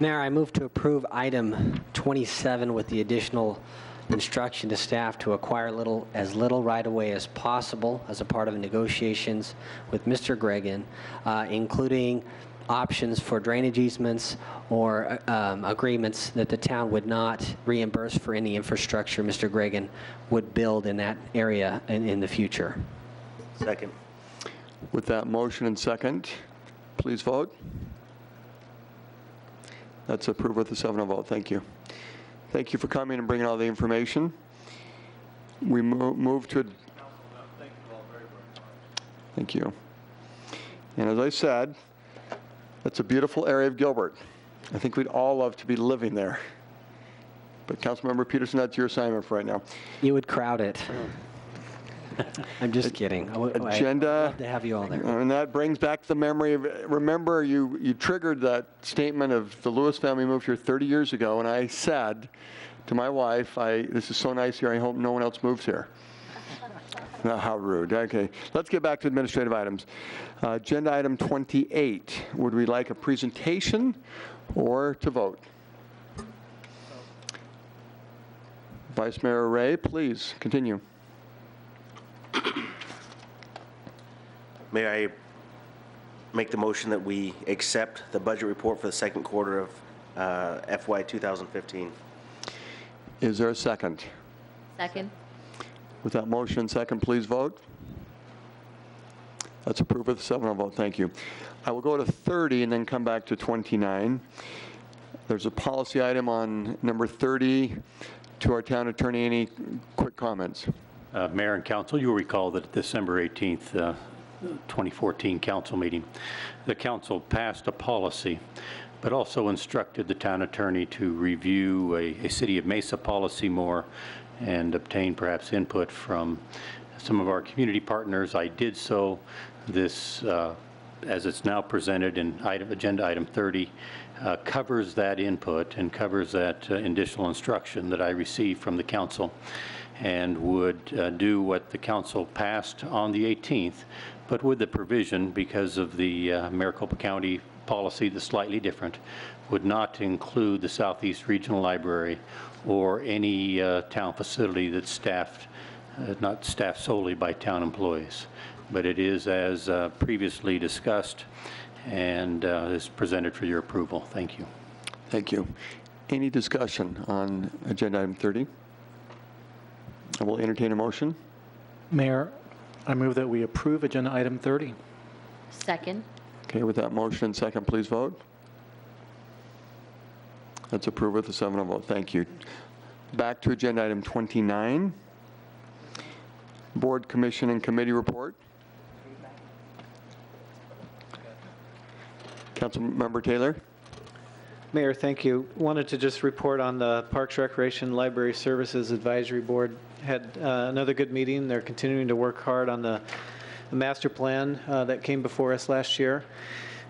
Mayor, I move to approve item 27 with the additional instruction to staff to acquire as little right-of-way as possible as a part of negotiations with Mr. Gregan, including options for drainage easements or agreements that the town would not reimburse for any infrastructure Mr. Gregan would build in that area in the future. Second. With that motion and second, please vote. That's approved with a 7-0 vote. Thank you. Thank you for coming and bringing all the information. We move to... Thank you. And as I said, that's a beautiful area of Gilbert. I think we'd all love to be living there. But Councilmember Peterson, that's your assignment for right now. You would crowd it. I'm just kidding. Agenda. I'd love to have you all there. And that brings back the memory of, remember, you triggered that statement of the Lewis family moved here 30 years ago, and I said to my wife, this is so nice here, I hope no one else moves here. Oh, how rude. Okay, let's get back to administrative items. Agenda item 28. Would we like a presentation or to vote? Vice Mayor Ray, please continue. May I make the motion that we accept the budget report for the second quarter of FY 2015? Is there a second? Second. With that motion and second, please vote. That's approved with a 7-0 vote. Thank you. I will go to 30 and then come back to 29. There's a policy item on number 30. To our town attorney, any quick comments? Mayor and council, you'll recall that at December 18th, 2014 council meeting, the council passed a policy, but also instructed the town attorney to review a City of Mesa policy more and obtain perhaps input from some of our community partners. I did so. This, as it's now presented in agenda item 30, covers that input and covers that additional instruction that I received from the council, and would do what the council passed on the 18th, but with the provision, because of the Maricopa County policy that's slightly different, would not include the Southeast Regional Library or any town facility that's staffed, not staffed solely by town employees. But it is as previously discussed and is presented for your approval. Thank you. Thank you. Any discussion on agenda item 30? I will entertain a motion. Mayor, I move that we approve agenda item 30. Second. Okay, with that motion and second, please vote. That's approved with a 7-0 vote. Thank you. Back to agenda item 29. Board, commission, and committee report. Councilmember Taylor. Mayor, thank you. Wanted to just report on the Parks, Recreation, Library Services Advisory Board. Had another good meeting. They're continuing to work hard on the master plan that came before us last year.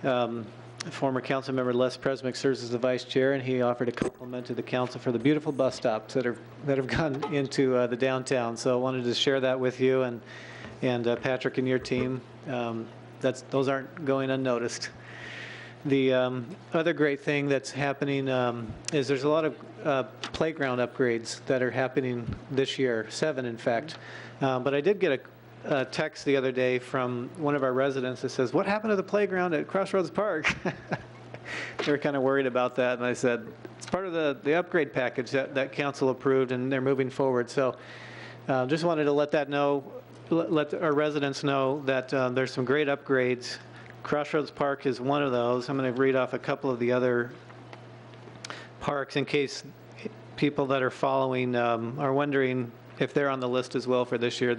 Former council member Les Presmick serves as the vice chair, and he offered a compliment to the council for the beautiful bus stops that have gone into the downtown. So I wanted to share that with you and Patrick and your team. Those aren't going unnoticed. The other great thing that's happening is there's a lot of playground upgrades that are happening this year, 7 in fact. But I did get a text the other day from one of our residents that says, "What happened to the playground at Crossroads Park?" They were kind of worried about that, and I said, it's part of the upgrade package that council approved, and they're moving forward. So just wanted to let our residents know that there's some great upgrades. Crossroads Park is one of those. I'm going to read off a couple of the other parks in case people that are following are wondering if they're on the list as well for this year.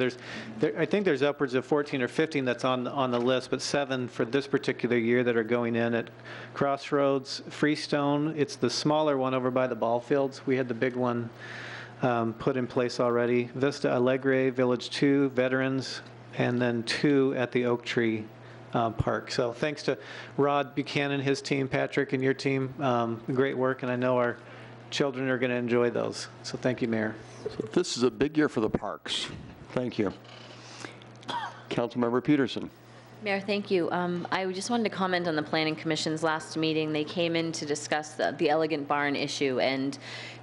I think there's upwards of 14 or 15 that's on the list, but 7 for this particular year that are going in at Crossroads. Freestone, it's the smaller one over by the ball fields. We had the big one put in place already. Vista Alegre, Village 2, Veterans, and then 2 at the Oak Tree park. So thanks to Rod Buchanan, his team, Patrick, and your team. Great work, and I know our children are going to enjoy those. So thank you, Mayor. So this is a big year for the parks. Thank you. Councilmember Peterson. Mayor, thank you. I just wanted to comment on the Planning Commission's last meeting. They came in to discuss the Elegant Barn issue and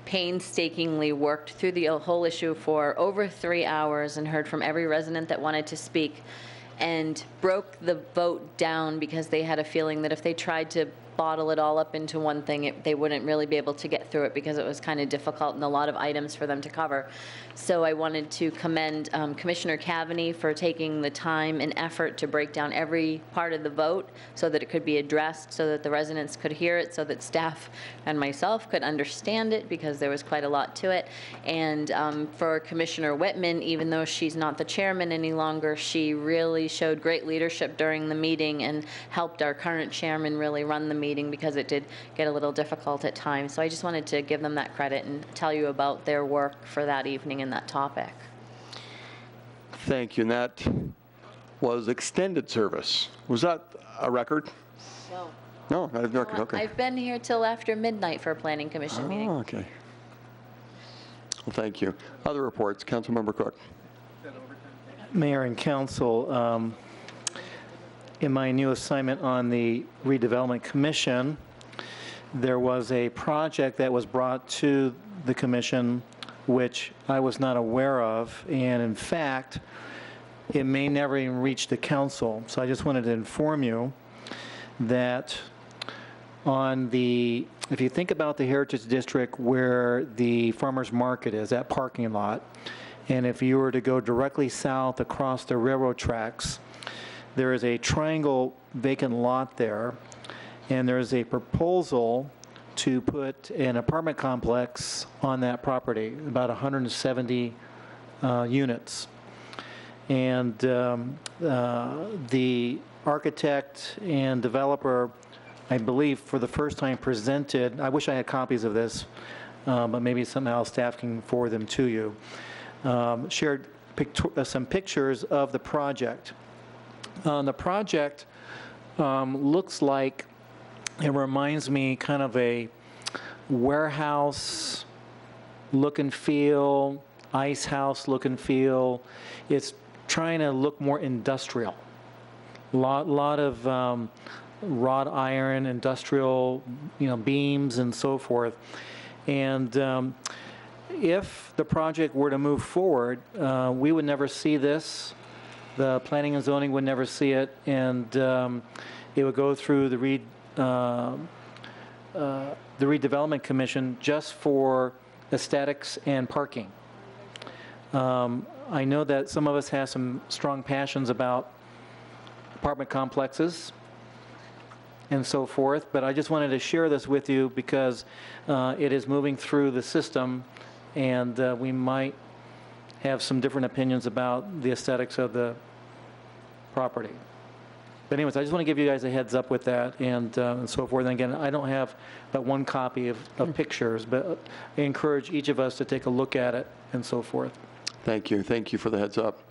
painstakingly worked through the whole issue for over 3 hours and heard from every resident that wanted to speak and broke the vote down because they had a feeling that if they tried to bottle it all up into one thing, they wouldn't really be able to get through it because it was kind of difficult and a lot of items for them to cover. So I wanted to commend Commissioner Cavaney for taking the time and effort to break down every part of the vote so that it could be addressed, so that the residents could hear it, so that staff and myself could understand it because there was quite a lot to it. And for Commissioner Whitman, even though she's not the chairman any longer, she really showed great leadership during the meeting and helped our current chairman really run the meeting because it did get a little difficult at times. So I just wanted to give them that credit and tell you about their work for that evening and that topic. Thank you. And that was extended service. Was that a record? No. No, not a record. Okay. I've been here till after midnight for a Planning Commission meeting. Oh, okay. Well, thank you. Other reports. Councilmember Cook. Mayor and Council, in my new assignment on the Redevelopment Commission, there was a project that was brought to the commission which I was not aware of, and in fact, it may never even reach the council. So I just wanted to inform you that on the, if you think about the Heritage District where the farmer's market is, that parking lot, and if you were to go directly south across the railroad tracks, there is a triangle vacant lot there, and there's a proposal to put an apartment complex on that property, about 170 units. And the architect and developer, I believe, for the first time presented, I wish I had copies of this, but maybe somehow staff can forward them to you, shared some pictures of the project. The project looks like, it reminds me kind of a warehouse look and feel, ice house look and feel. It's trying to look more industrial. Lot of wrought iron, industrial, beams and so forth. And if the project were to move forward, we would never see this. The Planning and Zoning would never see it, and it would go through the Redevelopment Commission just for aesthetics and parking. I know that some of us have some strong passions about apartment complexes and so forth, but I just wanted to share this with you because it is moving through the system, and we might have some different opinions about the aesthetics of the property. But anyways, I just want to give you guys a heads up with that and so forth. And again, I don't have but one copy of pictures, but I encourage each of us to take a look at it and so forth. Thank you. Thank you for the heads up.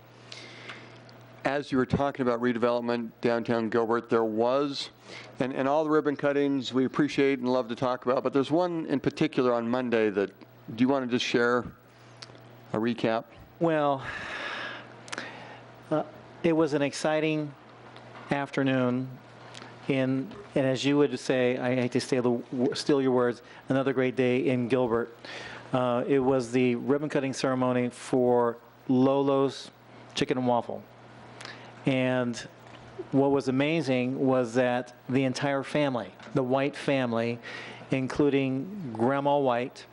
As you were talking about redevelopment downtown Gilbert, there was, and all the ribbon cuttings we appreciate and love to talk about, but there's one in particular on Monday that, do you want to just share a recap? Well, it was an exciting afternoon, and as you would say, I hate to steal your words, another great day in Gilbert. It was the ribbon cutting ceremony for Lolo's Chicken and Waffle. And what was amazing was that the entire family, the White family, including Grandma White,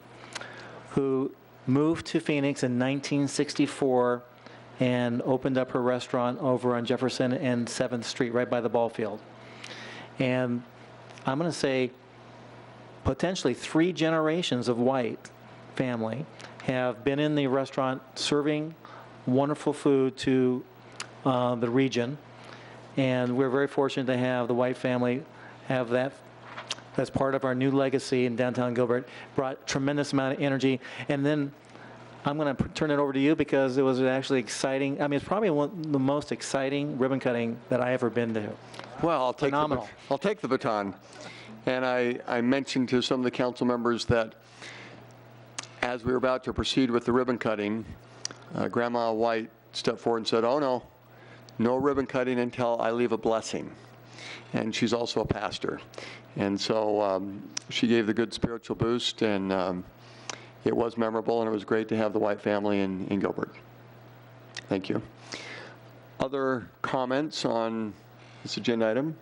who moved to Phoenix in 1964 and opened up her restaurant over on Jefferson and 7th Street, right by the ball field. And I'm going to say potentially 3 generations of White family have been in the restaurant serving wonderful food to the region. And we're very fortunate to have the White family have that as part of our new legacy in downtown Gilbert. Brought tremendous amount of energy. And then I'm going to turn it over to you because it was actually exciting. I mean, it's probably one of the most exciting ribbon cutting that I ever been to. Well, I'll take the baton. And I mentioned to some of the council members that as we were about to proceed with the ribbon cutting, Grandma White stepped forward and said, "Oh no ribbon cutting until I leave a blessing." And she's also a pastor. And so she gave the good spiritual boost, and it was memorable, and it was great to have the White family in Gilbert. Thank you. Other comments on this agenda item?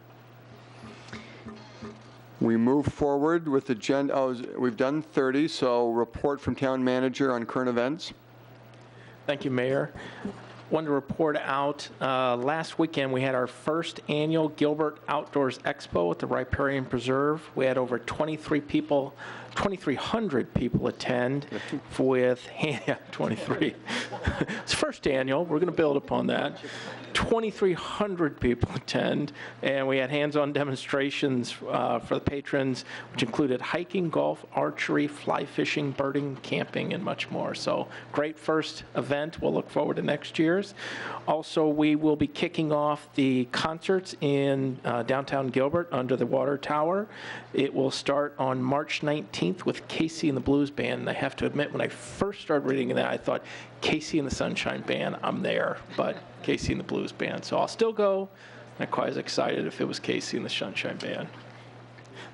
We move forward with agenda. Oh, we've done 30, so report from town manager on current events. Thank you, Mayor. Wanted to report out, last weekend we had our first annual Gilbert Outdoors Expo at the Riparian Preserve. We had over 2,300 people attend with, 23. It's first annual, we're going to build upon that. 2,300 people attend, and we had hands-on demonstrations for the patrons, which included hiking, golf, archery, fly fishing, birding, camping, and much more. So great first event. We'll look forward to next year's. Also, we will be kicking off the concerts in downtown Gilbert under the water tower. It will start on March 19th with Casey and the Blues Band. And I have to admit, when I first started reading that, I thought, Casey and the Sunshine Band, I'm there, but Casey and the Blues Band. So I'll still go. Not quite as excited if it was Casey and the Sunshine Band.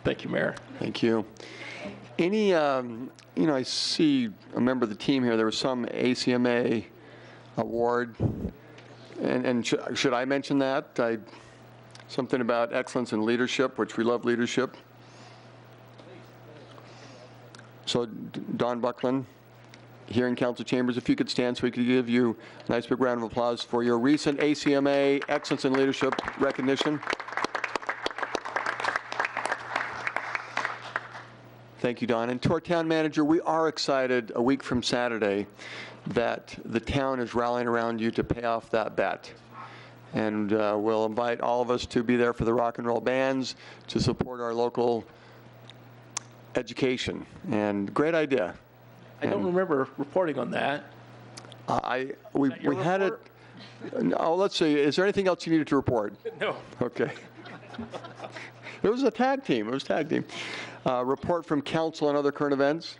Thank you, Mayor. Thank you. Any, I see a member of the team here. There was some ACMA award, and should I mention that? Something about excellence in leadership, which we love leadership. So Don Buckland, here in council chambers, if you could stand so we could give you a nice big round of applause for your recent ACMA Excellence in Leadership recognition. Thank you, Don. And to our town manager, we are excited a week from Saturday that the town is rallying around you to pay off that bet. And we'll invite all of us to be there for the rock and roll bands, to support our local education. And great idea. I don't remember reporting on that. We had it. Oh, let's see. Is there anything else you needed to report? No. Okay. It was a tag team. It was tag team. Report from council on other current events.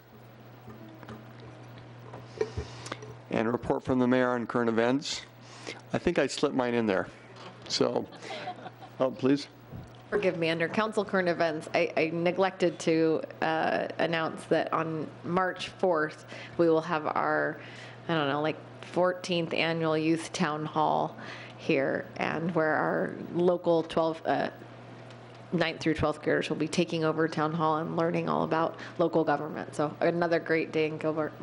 And a report from the mayor on current events. I think I slipped mine in there. So, please. Forgive me, under council current events, I neglected to announce that on March 4th, we will have our, 14th annual youth town hall here, and where our local 9th through 12th graders will be taking over town hall and learning all about local government. So another great day in Gilbert.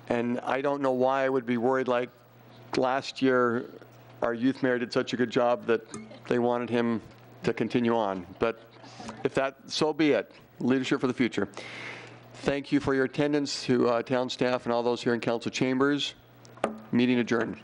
And I don't know why I would be worried. Like last year, our youth mayor did such a good job that they wanted him to continue on. But if that, so be it. Leadership for the future. Thank you for your attendance, to town staff and all those here in council chambers. Meeting adjourned.